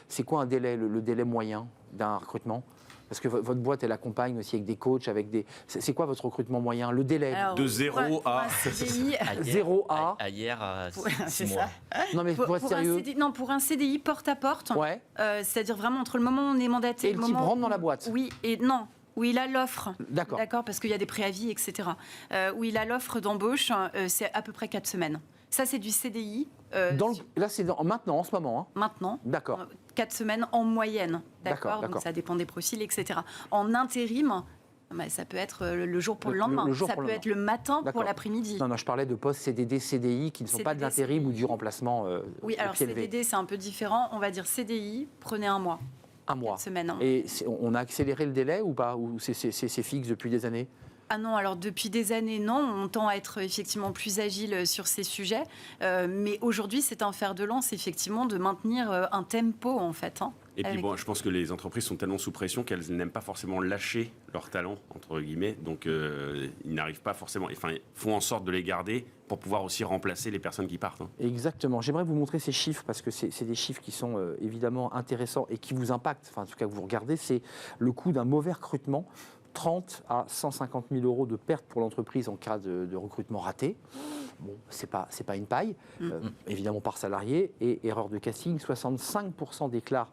C'est quoi un délai, le délai moyen d'un recrutement ? Parce que votre boîte, elle accompagne aussi avec des coachs, avec des... C'est quoi votre recrutement moyen ? Le délai de 0 à... 0 à... À hier, à 6 c'est mois. ça. Non, mais pour être sérieux... Pour un CDI porte-à-porte, Ouais. c'est-à-dire vraiment entre le moment où on est mandaté... Et le type rentre dans la boîte. Oui, et non. Où il a l'offre, D'accord, parce qu'il y a des préavis, etc. Où il a l'offre d'embauche, c'est à peu près 4 semaines. Ça, c'est du CDI. Là, c'est maintenant, en ce moment. Hein. Maintenant. D'accord. 4 semaines en moyenne. D'accord. Donc ça dépend des profils, etc. En intérim, ça peut être le jour pour le lendemain. Ça peut être le matin pour l'après-midi. Non, je parlais de postes CDD, CDI qui ne sont pas de l'intérim ou du remplacement. Oui, alors CDD, c'est un peu différent. On va dire CDI, prenez un mois. Un mois. 4 semaines. Et on a accéléré le délai ou pas ? Ou c'est fixe depuis des années ? Ah non, alors depuis des années, non. On tend à être effectivement plus agile sur ces sujets. Mais aujourd'hui, c'est un fer de lance, effectivement, de maintenir un tempo, en fait. Et puis bon, je pense que les entreprises sont tellement sous pression qu'elles n'aiment pas forcément lâcher leurs talents, entre guillemets. Donc, ils n'arrivent pas forcément... Enfin, ils font en sorte de les garder pour pouvoir aussi remplacer les personnes qui partent. Exactement. J'aimerais vous montrer ces chiffres parce que c'est des chiffres qui sont évidemment intéressants et qui vous impactent. Enfin, en tout cas, que vous regardez, c'est le coût d'un mauvais recrutement. 30 à 150 000 euros de perte pour l'entreprise en cas de recrutement raté. Bon, c'est pas une paille, évidemment par salarié. Et erreur de casting, 65% déclarent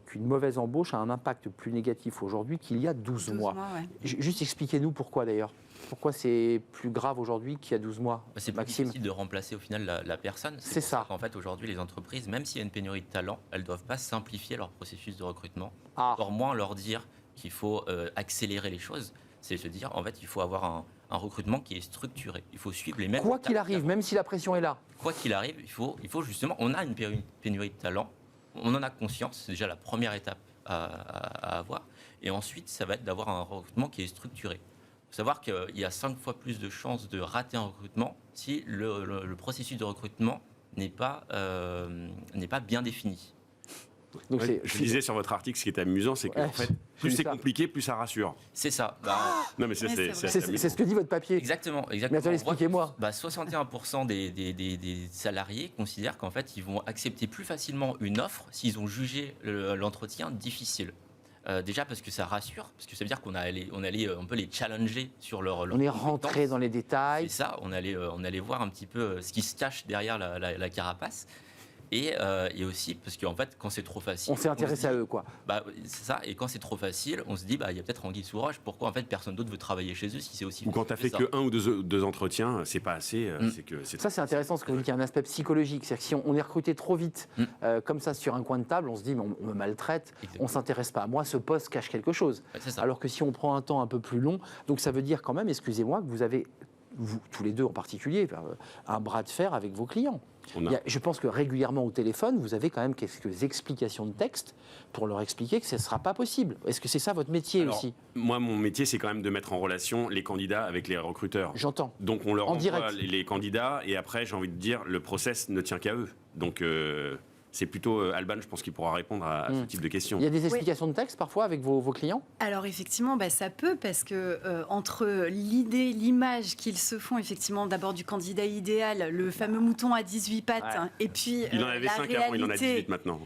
qu'une mauvaise embauche a un impact plus négatif aujourd'hui qu'il y a 12 mois. Ouais. Juste expliquez-nous pourquoi d'ailleurs. Pourquoi c'est plus grave aujourd'hui qu'il y a 12 mois, C'est plus Maxime ? difficile de remplacer au final la personne. C'est ça. En fait, aujourd'hui, les entreprises, même s'il y a une pénurie de talent, elles ne doivent pas simplifier leur processus de recrutement. Encore moins leur dire qu'il faut accélérer les choses. C'est se dire, en fait, il faut avoir un recrutement qui est structuré. Il faut suivre les mêmes... Quoi qu'il arrive, même si la pression est là. Quoi qu'il arrive, il faut justement... On a une pénurie de talent. On en a conscience. C'est déjà la première étape à avoir. Et ensuite, ça va être d'avoir un recrutement qui est structuré. Il faut savoir qu'il y a 5 fois plus de chances de rater un recrutement si le processus de recrutement n'est pas bien défini. Donc je disais sur votre article, ce qui est amusant, c'est que en fait, plus c'est compliqué, plus ça rassure. C'est ça. Non, mais c'est ce que dit votre papier. Exactement. Mais attendez, expliquez-moi. 61% des salariés considèrent qu'en fait, ils vont accepter plus facilement une offre s'ils ont jugé l'entretien difficile. Déjà parce que ça rassure, parce que ça veut dire qu'on allait un peu les challenger sur leur on est rentré dans les détails. C'est ça, on allait voir un petit peu ce qui se cache derrière la carapace. Et aussi parce qu'en fait, quand c'est trop facile... On s'est intéressé à eux, quoi. C'est ça, et quand c'est trop facile, on se dit, il y a peut-être anguille sous roche, pourquoi en fait personne d'autre veut travailler chez eux si c'est aussi... Ou quand tu as fait que 1 ou 2 entretiens, c'est pas assez. Ça, c'est intéressant, parce que vous dites qu'il y a un aspect psychologique. C'est-à-dire que si on est recruté trop vite, comme ça, sur un coin de table, on se dit, mais on me maltraite, on ne s'intéresse pas à moi, ce poste cache quelque chose. Alors que si on prend un temps un peu plus long, donc ça veut dire quand même, excusez-moi, que vous avez, vous, tous les deux en particulier, un bras de fer avec vos clients. Je pense que régulièrement au téléphone, vous avez quand même quelques explications de texte pour leur expliquer que ce ne sera pas possible. Est-ce que c'est ça votre métier aussi ? Moi, mon métier, c'est quand même de mettre en relation les candidats avec les recruteurs. J'entends. Donc on leur en envoie direct. Les candidats et après, j'ai envie de dire, le process ne tient qu'à eux. Donc c'est plutôt Alban, je pense, qui pourra répondre à ce type de questions. Il y a des explications de texte parfois avec vos clients ? Alors effectivement, ça peut, parce que entre l'idée, l'image qu'ils se font effectivement d'abord du candidat idéal, le fameux mouton à 18 pattes, et puis il en avait 5 avant, il en a 18 maintenant.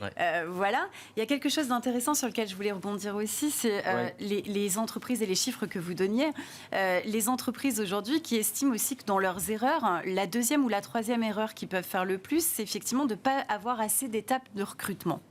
Voilà, il y a quelque chose d'intéressant sur lequel je voulais rebondir aussi, c'est les entreprises et les chiffres que vous donniez. Les entreprises aujourd'hui qui estiment aussi que dans leurs erreurs, la deuxième ou la troisième erreur qu'ils peuvent faire le plus, c'est effectivement de ne pas avoir assez d'étapes de recrutement.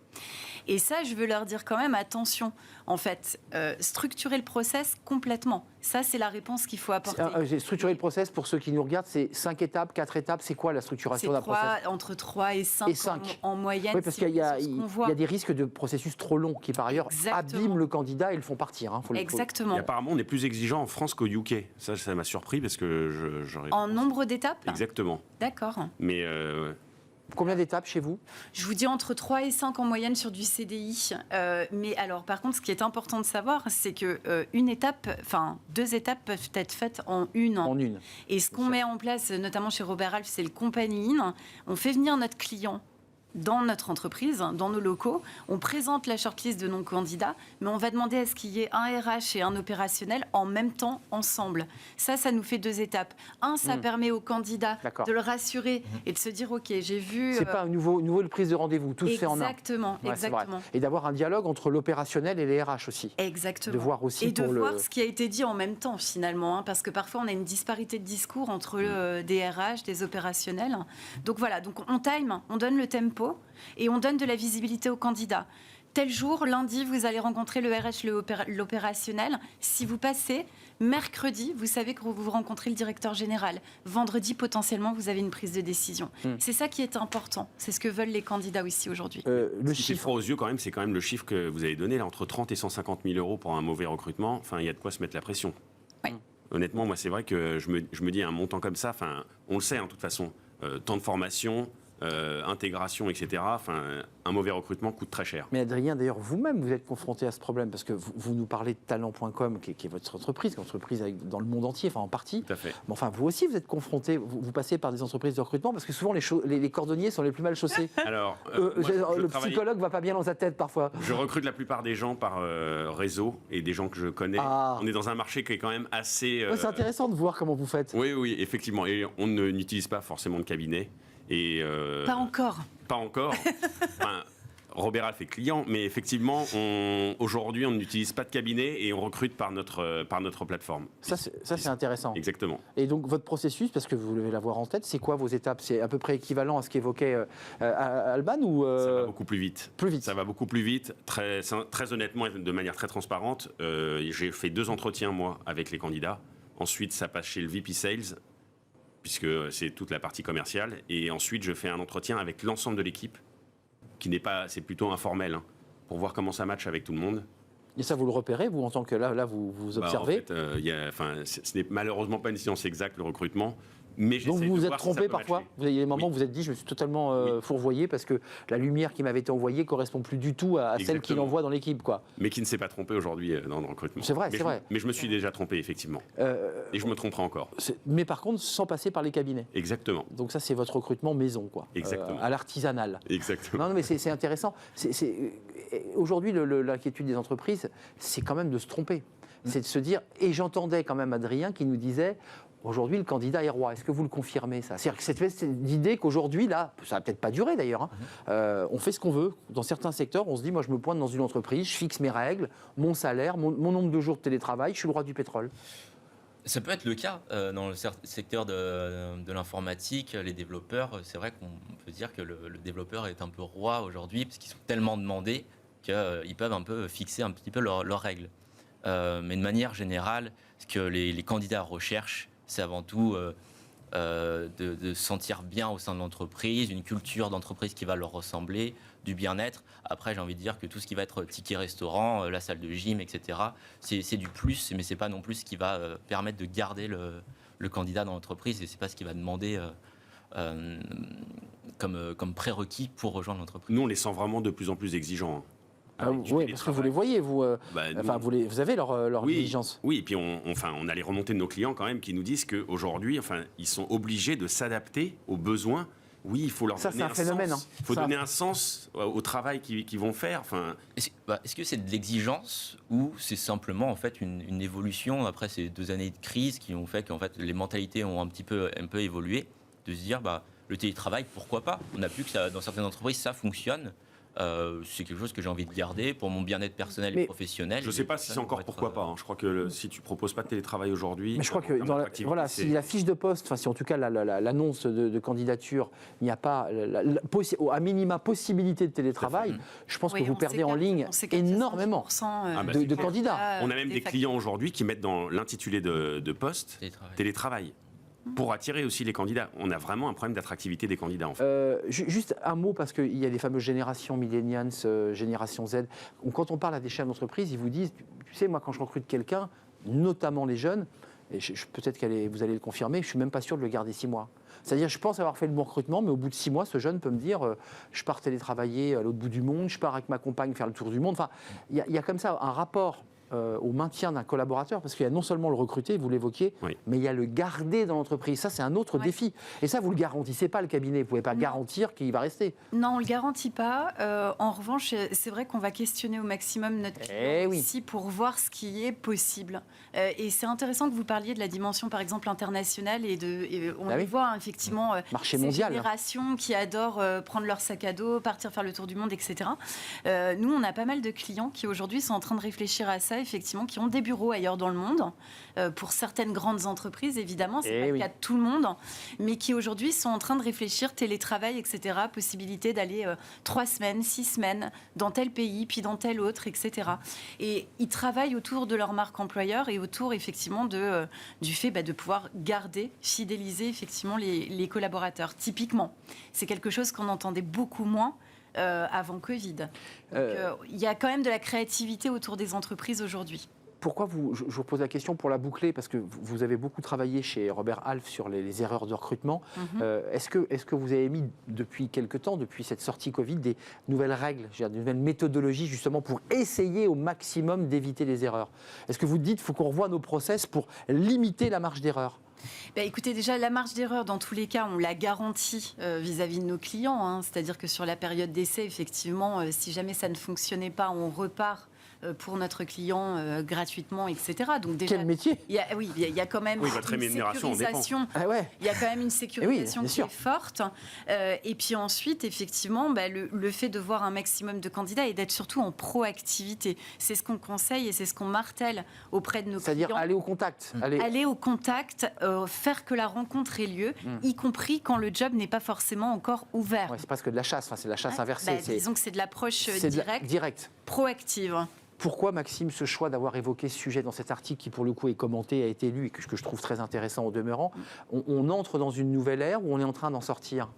Et ça, je veux leur dire quand même, attention, en fait, structurer le process complètement. Ça, c'est la réponse qu'il faut apporter. J'ai structuré le process, pour ceux qui nous regardent, c'est 5 étapes, 4 étapes, c'est quoi la structuration d'un process ? Entre 3 et 5, en moyenne. Oui, parce qu'il y a des risques de processus trop longs qui, par ailleurs, abîment le candidat et le font partir. Exactement. Et apparemment, on est plus exigeant en France qu'au UK. Ça m'a surpris parce que j'aurais... En nombre d'étapes ? Exactement. D'accord. Mais... Combien d'étapes chez vous ? Je vous dis entre 3 et 5 en moyenne sur du CDI. Mais alors, par contre, ce qui est important de savoir, c'est que 2 étapes peuvent être faites en une. Et ce qu'on met en place, notamment chez Robert Half, c'est le company in. On fait venir notre client dans notre entreprise, dans nos locaux, on présente la shortlist de nos candidats, mais on va demander à ce qu'il y ait un RH et un opérationnel en même temps, ensemble. Ça nous fait 2 étapes. Ça permet aux candidats de le rassurer et de se dire, OK, j'ai vu... C'est pas une nouvelle prise de rendez-vous, tout se fait en un. Exactement. Et d'avoir un dialogue entre l'opérationnel et les RH aussi. Exactement. De voir aussi et de voir ce qui a été dit en même temps, finalement, parce que parfois, on a une disparité de discours entre des RH, des opérationnels. Donc voilà, donc on time, on donne le tempo, et on donne de la visibilité aux candidats. Tel jour, lundi, vous allez rencontrer le RH, l'opérationnel. Si vous passez, mercredi, vous savez que vous rencontrez le directeur général. Vendredi, potentiellement, vous avez une prise de décision. C'est ça qui est important. C'est ce que veulent les candidats aussi aujourd'hui. Le chiffre froid aux yeux, c'est quand même le chiffre que vous avez donné, là, entre 30 et 150 000 euros pour un mauvais recrutement. Enfin, il y a de quoi se mettre la pression. Oui. Honnêtement, moi, c'est vrai que je me dis, un montant comme ça, on le sait, de toute façon, temps de formation... intégration, etc. Un mauvais recrutement coûte très cher. Mais Adrien, d'ailleurs, vous-même, vous êtes confronté à ce problème, parce que vous nous parlez de talent.com, qui est votre entreprise, dans le monde entier, en partie. Tout à fait. Mais vous aussi, vous êtes confronté, vous passez par des entreprises de recrutement, parce que souvent, les cordonniers sont les plus mal chaussés. Alors, le psychologue va pas bien dans sa tête, parfois. Je recrute la plupart des gens par réseau, et des gens que je connais. On est dans un marché qui est quand même assez... C'est intéressant de voir comment vous faites. Oui, effectivement. Et on n'utilise pas forcément de cabinet. Pas encore. Pas encore. Robert Alf est client, mais effectivement, aujourd'hui, on n'utilise pas de cabinet et on recrute par notre plateforme. Ça, c'est intéressant. Exactement. Et donc, votre processus, parce que vous devez l'avoir en tête, c'est quoi vos étapes? C'est à peu près équivalent à ce qu'évoquait Alban ou Ça va beaucoup plus vite. Ça va beaucoup plus vite. Très honnêtement et de manière très transparente, j'ai fait 2 entretiens, moi, avec les candidats. Ensuite, ça passe chez le VP Sales, puisque c'est toute la partie commerciale. Et ensuite, je fais un entretien avec l'ensemble de l'équipe, c'est plutôt informel, pour voir comment ça match avec tout le monde. Et ça, vous le repérez, vous, en tant que là vous observez? En fait, ce n'est malheureusement pas une science exacte, le recrutement. Mais donc vous vous êtes trompé parfois? Vous avez des moments où vous vous êtes dit, je me suis totalement fourvoyé, parce que la lumière qui m'avait été envoyée ne correspond plus du tout à celle qu'il envoie dans l'équipe, quoi. Mais qui ne s'est pas trompé aujourd'hui dans le recrutement. C'est vrai, c'est vrai. Mais je me suis déjà trompé, effectivement. Et je me tromperai encore. Mais par contre, sans passer par les cabinets. Exactement. Donc ça, c'est votre recrutement maison, quoi. Exactement. À l'artisanal. Exactement. Non, mais c'est intéressant. Aujourd'hui, l'inquiétude des entreprises, c'est quand même de se tromper. C'est de se dire, et j'entendais quand même Adrien qui nous disait... Aujourd'hui, le candidat est roi. Est-ce que vous le confirmez, ça? C'est-à-dire que cette espèce d'idée qu'aujourd'hui, là, ça va peut-être pas durer d'ailleurs, on fait ce qu'on veut. Dans certains secteurs, on se dit, moi, je me pointe dans une entreprise, je fixe mes règles, mon salaire, mon nombre de jours de télétravail, je suis le roi du pétrole. Ça peut être le cas dans le secteur de l'informatique, les développeurs. C'est vrai qu'on peut dire que le développeur est un peu roi aujourd'hui, parce qu'ils sont tellement demandés qu'ils peuvent un peu fixer un petit peu leurs règles. Mais de manière générale, ce que les candidats recherchent, c'est avant tout de se sentir bien au sein de l'entreprise, une culture d'entreprise qui va leur ressembler, du bien-être. Après, j'ai envie de dire que tout ce qui va être ticket restaurant, la salle de gym, etc., c'est du plus, mais c'est pas non plus ce qui va permettre de garder le candidat dans l'entreprise, et c'est pas ce qui va demander comme prérequis pour rejoindre l'entreprise. Nous, on les sent vraiment de plus en plus exigeants. Oui, parce que vous les voyez, vous avez leur diligence. Oui, et puis on a les remontées de nos clients quand même qui nous disent qu'aujourd'hui, ils sont obligés de s'adapter aux besoins. Oui, il faut leur donner un phénomène, sens. Il faut donner un sens au travail qu'ils vont faire. Est-ce que c'est de l'exigence ou c'est simplement en fait une évolution après ces 2 années de crise qui ont fait qu'en fait les mentalités ont un peu évolué, de se dire le télétravail, pourquoi pas? On a vu que dans certaines entreprises ça fonctionne. C'est quelque chose que j'ai envie de garder pour mon bien-être personnel et professionnel. Je ne sais pas si c'est encore pourquoi pas. Je crois que si tu ne proposes pas de télétravail aujourd'hui... Mais je crois que si la fiche de poste, si en tout cas l'annonce de candidature, il n'y a pas à minima possibilité de télétravail, je pense que vous perdez en ligne énormément de candidats. On a même des clients aujourd'hui qui mettent dans l'intitulé de poste télétravail. Pour attirer aussi les candidats. On a vraiment un problème d'attractivité des candidats. En fait. Juste un mot, parce qu'il y a les fameuses générations millennials, génération Z. Quand on parle à des chefs d'entreprise, ils vous disent, tu sais, moi quand je recrute quelqu'un, notamment les jeunes, et peut-être vous allez le confirmer, je ne suis même pas sûr de le garder 6 mois. C'est-à-dire, je pense avoir fait le bon recrutement, mais au bout de 6 mois, ce jeune peut me dire, je pars télétravailler à l'autre bout du monde, je pars avec ma compagne faire le tour du monde. Enfin, il y a comme ça un rapport au maintien d'un collaborateur, parce qu'il y a non seulement le recruter, vous l'évoquiez, Oui. mais il y a le garder dans l'entreprise. Ça, c'est un autre défi. Et ça, vous ne le garantissez pas, le cabinet. Vous ne pouvez pas garantir qu'il va rester. Non, on ne le garantit pas. En revanche, c'est vrai qu'on va questionner au maximum notre client ici pour voir ce qui est possible. Et c'est intéressant que vous parliez de la dimension, par exemple, internationale. On les voit, hein, effectivement, marché ces mondial. générations qui adorent prendre leur sac à dos, partir faire le tour du monde, etc. Nous, on a pas mal de clients qui, aujourd'hui, sont en train de réfléchir à ça, effectivement, qui ont des bureaux ailleurs dans le monde, pour certaines grandes entreprises, évidemment, c'est pas le cas de tout le monde, mais qui aujourd'hui sont en train de réfléchir, télétravail, etc., possibilité d'aller 3 semaines, 6 semaines dans tel pays, puis dans tel autre, etc. Et ils travaillent autour de leur marque employeur et autour, effectivement, du fait de pouvoir garder, fidéliser, effectivement, les collaborateurs. Typiquement, c'est quelque chose qu'on entendait beaucoup moins avant Covid. Il y a quand même de la créativité autour des entreprises aujourd'hui. Pourquoi je vous pose la question pour la boucler, parce que vous avez beaucoup travaillé chez Robert Half sur les erreurs de recrutement. Est-ce que vous avez mis depuis quelque temps, depuis cette sortie Covid, des nouvelles règles, des nouvelles méthodologies justement pour essayer au maximum d'éviter les erreurs? Est-ce que vous dites qu'il faut qu'on revoie nos process pour limiter la marge d'erreur? Écoutez, déjà, la marge d'erreur, dans tous les cas, on la garantit vis-à-vis de nos clients. Hein. C'est-à-dire que sur la période d'essai, effectivement, si jamais ça ne fonctionnait pas, on repart pour notre client gratuitement, etc. Donc déjà, quel métier? Il y a quand même votre une rémunération sécurisation. Il y a quand même une sécurisation qui est forte. Et puis ensuite, effectivement, le fait de voir un maximum de candidats et d'être surtout en proactivité, c'est ce qu'on conseille et c'est ce qu'on martèle auprès de nos clients. C'est-à-dire aller au contact. Aller au contact, faire que la rencontre ait lieu, y compris quand le job n'est pas forcément encore ouvert. C'est presque de la chasse, c'est de la chasse inversée. Disons que c'est de l'approche directe, proactive. Pourquoi, Maxime, ce choix d'avoir évoqué ce sujet dans cet article qui, pour le coup, est commenté, a été lu et que je trouve très intéressant au demeurant? On entre dans une nouvelle ère ou on est en train d'en sortir?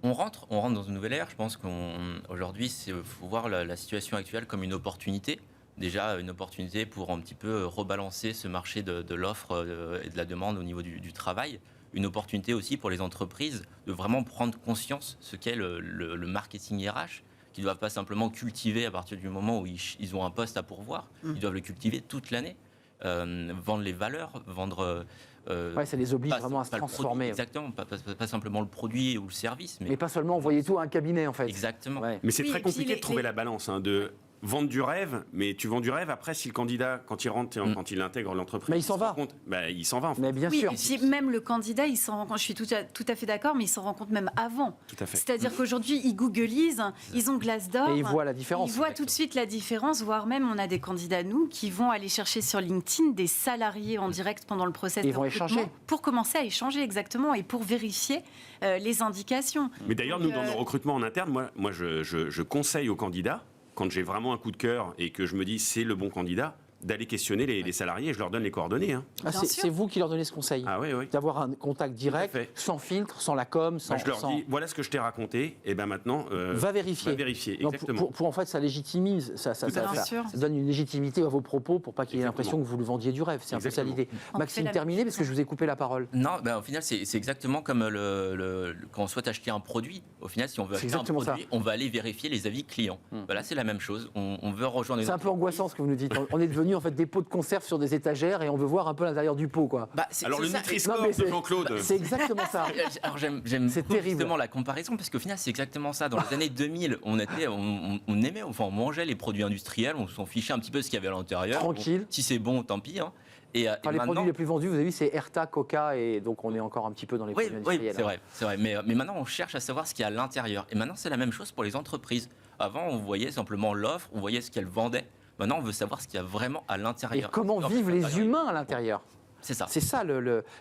On rentre dans une nouvelle ère. Je pense qu'aujourd'hui, il faut voir la situation actuelle comme une opportunité. Déjà, une opportunité pour un petit peu rebalancer ce marché de l'offre et de la demande au niveau du travail. Une opportunité aussi pour les entreprises de vraiment prendre conscience ce qu'est le marketing RH, qui ne doivent pas simplement cultiver à partir du moment où ils ont un poste à pourvoir. Ils doivent le cultiver toute l'année, vendre les valeurs, vendre... ça les oblige vraiment à se transformer. Exactement, pas simplement le produit ou le service. Mais pas seulement envoyer tout à un cabinet, en fait. Exactement. Mais c'est très compliqué de trouver la balance, de vendre du rêve, mais tu vends du rêve, après, si le candidat, quand il rentre, quand il intègre l'entreprise... Mais il s'en va. Il s'en va, en fait. Mais bien sûr. Et puis même le candidat, il s'en rend compte, je suis tout à fait d'accord, mais il s'en rend compte même avant. Tout à fait. C'est-à-dire qu'aujourd'hui, ils googlisent, ils ont Glassdoor. Et ils voient la différence. Ils voient tout de suite la différence, voire même, on a des candidats, nous, qui vont aller chercher sur LinkedIn des salariés en direct pendant le process de recrutement. Échanger. Pour commencer à échanger, exactement, et pour vérifier les indications. Mais d'ailleurs, nous, dans nos recrutements en interne, moi je conseille aux candidats, quand j'ai vraiment un coup de cœur et que je me dis c'est le bon candidat, d'aller questionner les salariés et je leur donne les coordonnées. C'est vous qui leur donnez ce conseil? Oui. D'avoir un contact direct, sans filtre, sans la com, sans... je leur dis, voilà ce que je t'ai raconté, et maintenant... va vérifier. Exactement. En fait, ça légitimise, ça donne une légitimité à vos propos pour pas qu'il y ait l'impression que vous lui vendiez du rêve. C'est un peu ça l'idée. Maxime, terminé, parce que je vous ai coupé la parole. Non, au final, c'est exactement comme quand on souhaite acheter un produit. Au final, si on veut acheter un produit, on va aller vérifier les avis clients. Voilà, c'est la même chose. On veut rejoindre... C'est un peu angoissant ce que vous nous dites. On est devenu en fait des pots de conserve sur des étagères et on veut voir un peu l'intérieur du pot, quoi. Alors le Nutri-Score de Jean-Claude. C'est exactement ça. Alors j'aime justement la comparaison parce qu'au final c'est exactement ça. Dans les années 2000, on aimait, on mangeait les produits industriels, on s'en fichait un petit peu ce qu'il y avait à l'intérieur. Tranquille. Si c'est bon, tant pis. Les produits les plus vendus, vous avez vu, c'est Erta, Coca, et donc on est encore un petit peu dans les produits industriels. Oui, c'est vrai. Mais maintenant, on cherche à savoir ce qu'il y a à l'intérieur. Et maintenant, c'est la même chose pour les entreprises. Avant, on voyait simplement l'offre, on voyait ce qu'elles vendaient. Maintenant, on veut savoir ce qu'il y a vraiment à l'intérieur. Et comment vivent les humains à l'intérieur? C'est ça. C'est ça,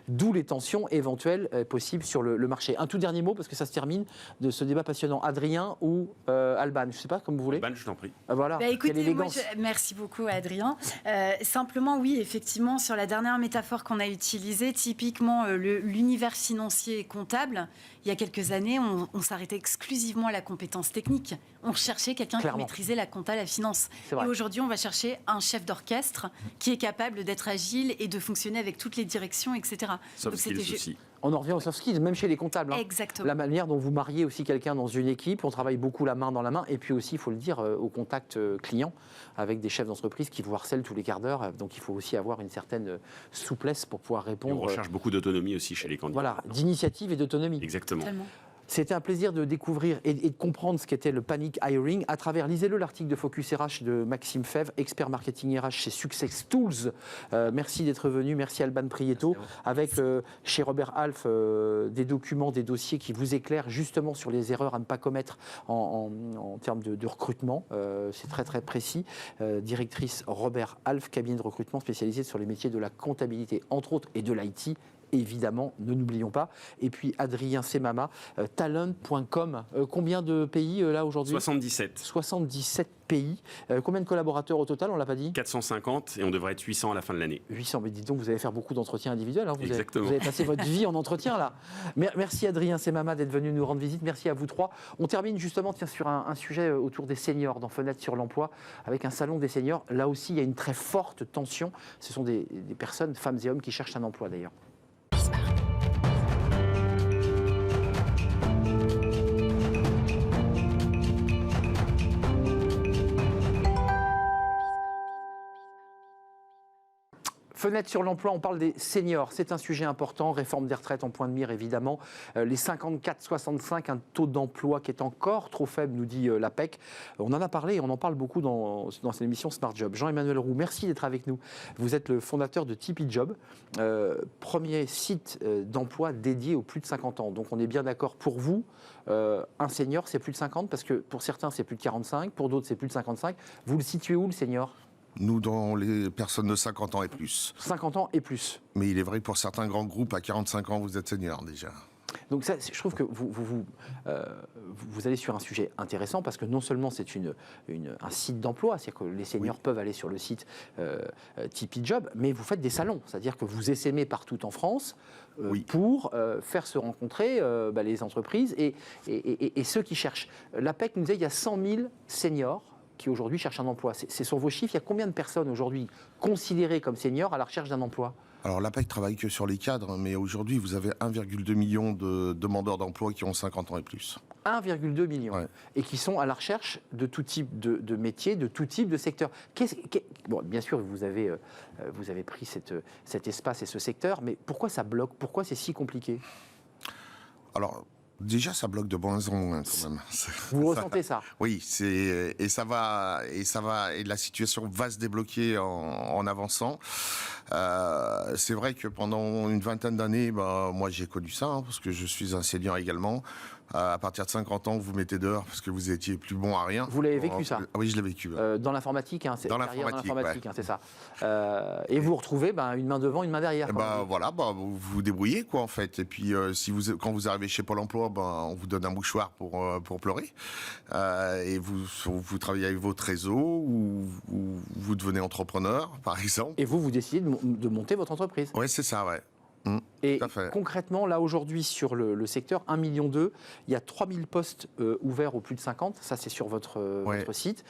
d'où les tensions éventuelles possibles sur le marché. Un tout dernier mot, parce que ça se termine, de ce débat passionnant. Adrien ou Alban? Je ne sais pas, comme vous voulez. Alban, je t'en prie. Voilà, quelle élégance. Merci beaucoup, Adrien. Simplement, oui, effectivement, sur la dernière métaphore qu'on a utilisée, typiquement l'univers financier et comptable, il y a quelques années, on s'arrêtait exclusivement à la compétence technique. On cherchait quelqu'un qui maîtrisait la compta, la finance. Et aujourd'hui, on va chercher un chef d'orchestre qui est capable d'être agile et de fonctionner avec toutes les directions, etc. Soft skills aussi. On en revient aux soft skills, même chez les comptables. Exactement. La manière dont vous mariez aussi quelqu'un dans une équipe, on travaille beaucoup la main dans la main, et puis aussi, il faut le dire, au contact client, avec des chefs d'entreprise qui vous harcèlent tous les quarts d'heure. Donc il faut aussi avoir une certaine souplesse pour pouvoir Et répondre. on recherche beaucoup d'autonomie aussi chez les candidats. Voilà, d'initiative et d'autonomie. Exactement. Tellement. C'était un plaisir de découvrir et de comprendre ce qu'était le panic hiring à travers, lisez-le, l'article de Focus RH de Maxime Fèvre, expert marketing RH chez Success Tools. Merci d'être venu, merci Alban Prieto, avec chez Robert Half des documents, des dossiers qui vous éclairent justement sur les erreurs à ne pas commettre en termes de recrutement. C'est très très précis. Directrice Robert Half, cabinet de recrutement spécialisé sur les métiers de la comptabilité, entre autres, et de l'IT. Évidemment, ne n'oublions pas. Et puis Adrien Semama, talent.com. Combien de pays là aujourd'hui ? 77. 77 pays. Combien de collaborateurs au total, on ne l'a pas dit ? 450 et on devrait être 800 à la fin de l'année. 800, mais dites donc, vous allez faire beaucoup d'entretiens individuels. Vous Exactement. avez passé votre vie en entretien là. Merci Adrien Semama d'être venu nous rendre visite. Merci à vous trois. On termine justement sur un sujet autour des seniors dans Fenêtre sur l'emploi, avec un salon des seniors. Là aussi, il y a une très forte tension. Ce sont des personnes, femmes et hommes, qui cherchent un emploi d'ailleurs. Fenêtre sur l'emploi, on parle des seniors. C'est un sujet important. Réforme des retraites en point de mire, évidemment. Les 54-65, un taux d'emploi qui est encore trop faible, nous dit l'APEC. On en a parlé et on en parle beaucoup dans cette émission Smart Job. Jean-Emmanuel Roux, merci d'être avec nous. Vous êtes le fondateur de Tipeee Job, premier site d'emploi dédié aux plus de 50 ans. Donc on est bien d'accord pour vous. Un senior, c'est plus de 50 parce que pour certains, c'est plus de 45. Pour d'autres, c'est plus de 55. Vous le situez où, le senior ? Nous, dans les personnes de 50 ans et plus. 50 ans et plus. Mais il est vrai que pour certains grands groupes, à 45 ans, vous êtes senior déjà. Donc ça, je trouve que vous allez sur un sujet intéressant parce que non seulement c'est un site d'emploi, c'est-à-dire que les seniors peuvent aller sur le site Tipeee Job, mais vous faites des salons, c'est-à-dire que vous essaimez partout en France pour faire se rencontrer les entreprises et ceux qui cherchent. L'APEC nous disait qu'il y a 100 000 seniors qui aujourd'hui cherchent un emploi. C'est sur vos chiffres, il y a combien de personnes aujourd'hui considérées comme seniors à la recherche d'un emploi ? Alors l'APEC travaille que sur les cadres, mais aujourd'hui vous avez 1,2 million de demandeurs d'emploi qui ont 50 ans et plus. 1,2 million, ouais. Et qui sont à la recherche de tout type de métiers, de tout type de secteur. Bon, bien sûr, vous avez pris cet espace et ce secteur, mais pourquoi ça bloque ? Pourquoi c'est si compliqué ? Alors, déjà, ça bloque de moins en moins quand même. Vous ressentez ça ? Oui, et la situation va se débloquer en avançant. C'est vrai que pendant une vingtaine d'années, moi j'ai connu ça, parce que je suis un senior également. À partir de 50 ans, vous mettez dehors parce que vous étiez plus bon à rien. Vous l'avez vécu ça ? Oui, je l'ai vécu. Dans l'informatique, c'est dans l'informatique, ouais. C'est ça. Et vous retrouvez une main devant, une main derrière. Vous vous débrouillez quoi en fait. Et puis quand vous arrivez chez Pôle Emploi, on vous donne un mouchoir pour pleurer. Et vous travaillez avec votre réseau ou vous devenez entrepreneur, par exemple. Et vous décidez de monter votre entreprise. Oui, c'est ça, ouais. Et concrètement, là aujourd'hui, sur le secteur 1,2 million, il y a 3000 postes ouverts aux plus de 50. Ça, c'est sur votre site.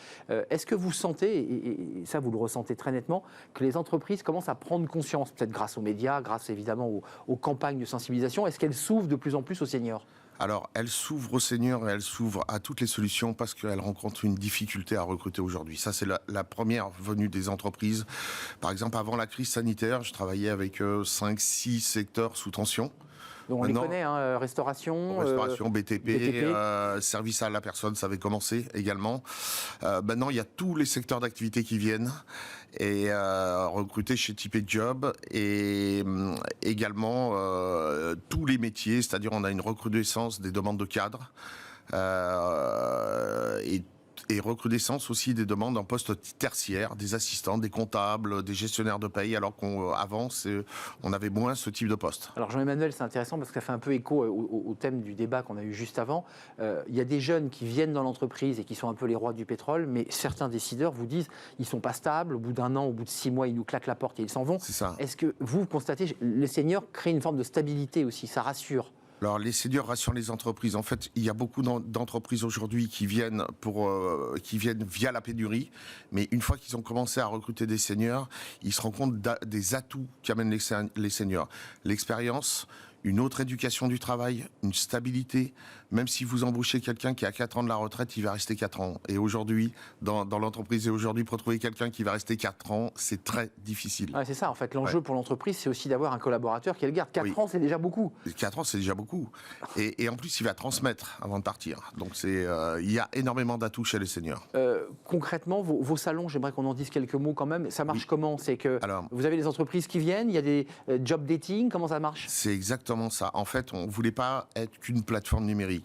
Est-ce que vous sentez, et ça vous le ressentez très nettement, que les entreprises commencent à prendre conscience, peut-être grâce aux médias, grâce évidemment aux campagnes de sensibilisation, est-ce qu'elles s'ouvrent de plus en plus aux seniors ? Alors, elle s'ouvre aux seniors et elle s'ouvre à toutes les solutions parce qu'elle rencontre une difficulté à recruter aujourd'hui. Ça, c'est la première venue des entreprises. Par exemple, avant la crise sanitaire, je travaillais avec 5-6 secteurs sous tension. Donc on les connaît, restauration, BTP. Service à la personne, ça avait commencé également. Maintenant, il y a tous les secteurs d'activité qui viennent et recruter chez Tipeee Job et également tous les métiers, c'est-à-dire on a une recrudescence des demandes de cadres et recrudescence aussi des demandes en poste tertiaire, des assistants, des comptables, des gestionnaires de paye, alors qu'avant, on avait moins ce type de poste. Alors Jean-Emmanuel, c'est intéressant parce que ça fait un peu écho au thème du débat qu'on a eu juste avant. Il y a des jeunes qui viennent dans l'entreprise et qui sont un peu les rois du pétrole, mais certains décideurs vous disent ils ne sont pas stables, au bout d'1 an, au bout de 6 mois, ils nous claquent la porte et ils s'en vont. C'est ça. Est-ce que vous constatez, les seniors créent une forme de stabilité aussi, ça rassure ? Alors, les seniors rassurent les entreprises. En fait, il y a beaucoup d'entreprises aujourd'hui qui viennent via la pénurie. Mais une fois qu'ils ont commencé à recruter des seniors, ils se rendent compte des atouts qu'amènent les seniors. L'expérience, une autre éducation du travail, une stabilité. Même si vous embauchez quelqu'un qui a 4 ans de la retraite, il va rester 4 ans. Et aujourd'hui, dans l'entreprise, pour trouver quelqu'un qui va rester 4 ans, c'est très difficile. Ouais, c'est ça, en fait. L'enjeu pour l'entreprise, c'est aussi d'avoir un collaborateur qui le garde. 4 ans, c'est déjà beaucoup. 4 ans, c'est déjà beaucoup. Et en plus, il va transmettre avant de partir. Donc, il y a énormément d'atouts chez les seniors. Concrètement, vos salons, j'aimerais qu'on en dise quelques mots quand même. Ça marche comment? C'est que vous avez des entreprises qui viennent, il y a des job dating, comment ça marche? C'est exactement ça. En fait, on ne voulait pas être qu'une plateforme numérique.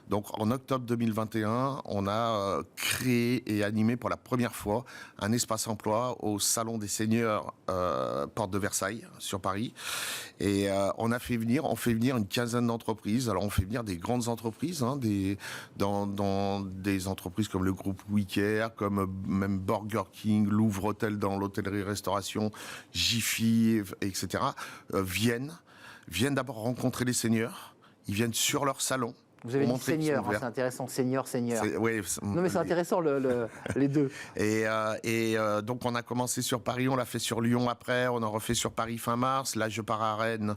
Donc, en octobre 2021, on a créé et animé pour la première fois un espace emploi au Salon des Seniors Porte de Versailles, sur Paris. Et on fait venir une quinzaine d'entreprises. Alors, on fait venir des grandes entreprises, dans des entreprises comme le groupe Wicare, comme même Burger King, Louvre Hôtel dans l'hôtellerie-restauration, Jiffy, etc., viennent d'abord rencontrer les seniors. Ils viennent sur leur salon. Vous avez dit senior, c'est intéressant, senior. Oui, non mais c'est intéressant les deux. Et donc on a commencé sur Paris, on l'a fait sur Lyon après, on en refait sur Paris fin mars. Là je pars à Rennes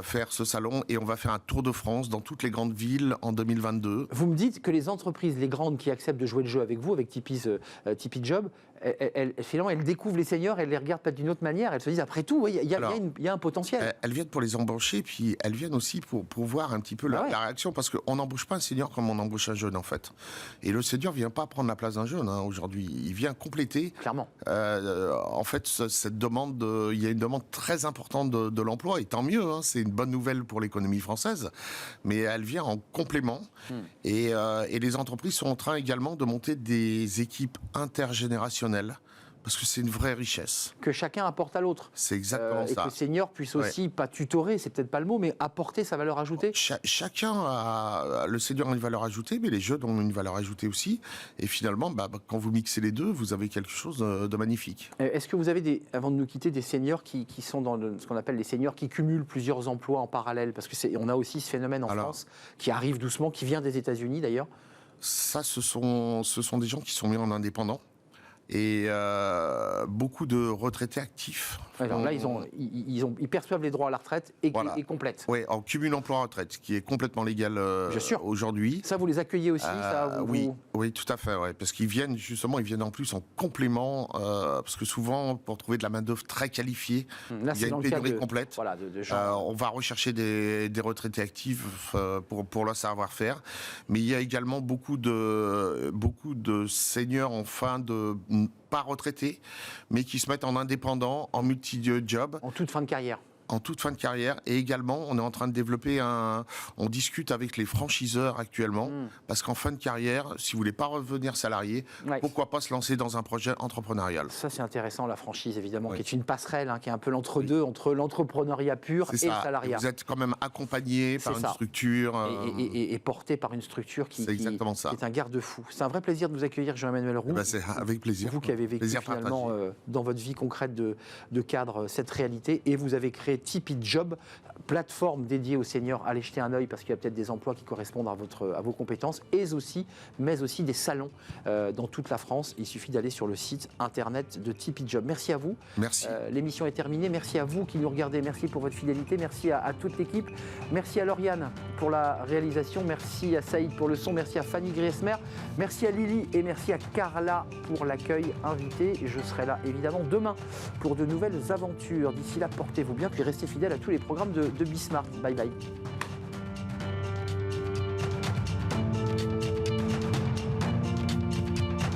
faire ce salon et on va faire un tour de France dans toutes les grandes villes en 2022. Vous me dites que les entreprises, les grandes qui acceptent de jouer le jeu avec vous, avec Tipeee Job, finalement elles découvrent les seniors, elles les regardent peut-être d'une autre manière, elles se disent après tout, il y a un potentiel. Elles viennent pour les embaucher, puis elles viennent aussi pour voir un petit peu la réaction, parce qu'on n'embauche pas un senior comme on embauche un jeune en fait. Et le senior ne vient pas prendre la place d'un jeune aujourd'hui, il vient compléter. Clairement. En fait, cette demande, il y a une demande très importante de l'emploi, et tant mieux, c'est une bonne nouvelle pour l'économie française, mais elle vient en complément. Et les entreprises sont en train également de monter des équipes intergénérationnelles, parce que c'est une vraie richesse. Que chacun apporte à l'autre. C'est exactement ça. Et que le senior puisse aussi, pas tutorer, c'est peut-être pas le mot, mais apporter sa valeur ajoutée. Chacun le senior a une valeur ajoutée, mais les jeunes ont une valeur ajoutée aussi. Et finalement, quand vous mixez les deux, vous avez quelque chose de magnifique. Est-ce que vous avez, avant de nous quitter, des seniors qui sont dans ce qu'on appelle les seniors qui cumulent plusieurs emplois en parallèle? Parce qu'on a aussi ce phénomène en France qui arrive doucement, qui vient des États-Unis d'ailleurs. Ça, ce sont des gens qui sont mis en indépendant. Et beaucoup de retraités actifs. Alors là, ils perçoivent les droits à la retraite et complètent. Oui, en cumul emploi-retraite, qui est complètement légal aujourd'hui. Ça, vous les accueillez aussi Oui, tout à fait. Ouais, parce qu'ils viennent en plus en complément, parce que souvent, pour trouver de la main-d'œuvre très qualifiée, là, il y a une pénurie complète. Voilà, on va rechercher des retraités actifs pour leur savoir-faire. Mais il y a également beaucoup de seniors en fin de... pas retraités, mais qui se mettent en indépendant, en multi-job. En toute fin de carrière. En toute fin de carrière. Et également, on est en train de développer on discute avec les franchiseurs actuellement, parce qu'en fin de carrière, si vous voulez pas revenir salarié, pourquoi pas se lancer dans un projet entrepreneurial. Ça, c'est intéressant, la franchise, évidemment, qui est une passerelle, qui est un peu l'entre-deux, entre l'entrepreneuriat pur et le salariat. Vous êtes quand même accompagné par une structure. Et porté par une structure qui est un garde-fou. C'est un vrai plaisir de vous accueillir, Jean-Emmanuel Roux. C'est avec plaisir. Vous qui avez vécu finalement dans votre vie concrète de cadre cette réalité, et vous avez créé Tipeee Job, plateforme dédiée aux seniors. Allez jeter un œil parce qu'il y a peut-être des emplois qui correspondent à vos compétences, mais aussi des salons dans toute la France. Il suffit d'aller sur le site internet de Tipeee Job. Merci à vous. Merci. L'émission est terminée. Merci à vous qui nous regardez. Merci pour votre fidélité. Merci à toute l'équipe. Merci à Lauriane pour la réalisation. Merci à Saïd pour le son. Merci à Fanny Griesmer. Merci à Lily et merci à Carla pour l'accueil invité. Je serai là évidemment demain pour de nouvelles aventures. D'ici là, portez-vous bien puis restez fidèles à tous les programmes de Bismart. Bye bye.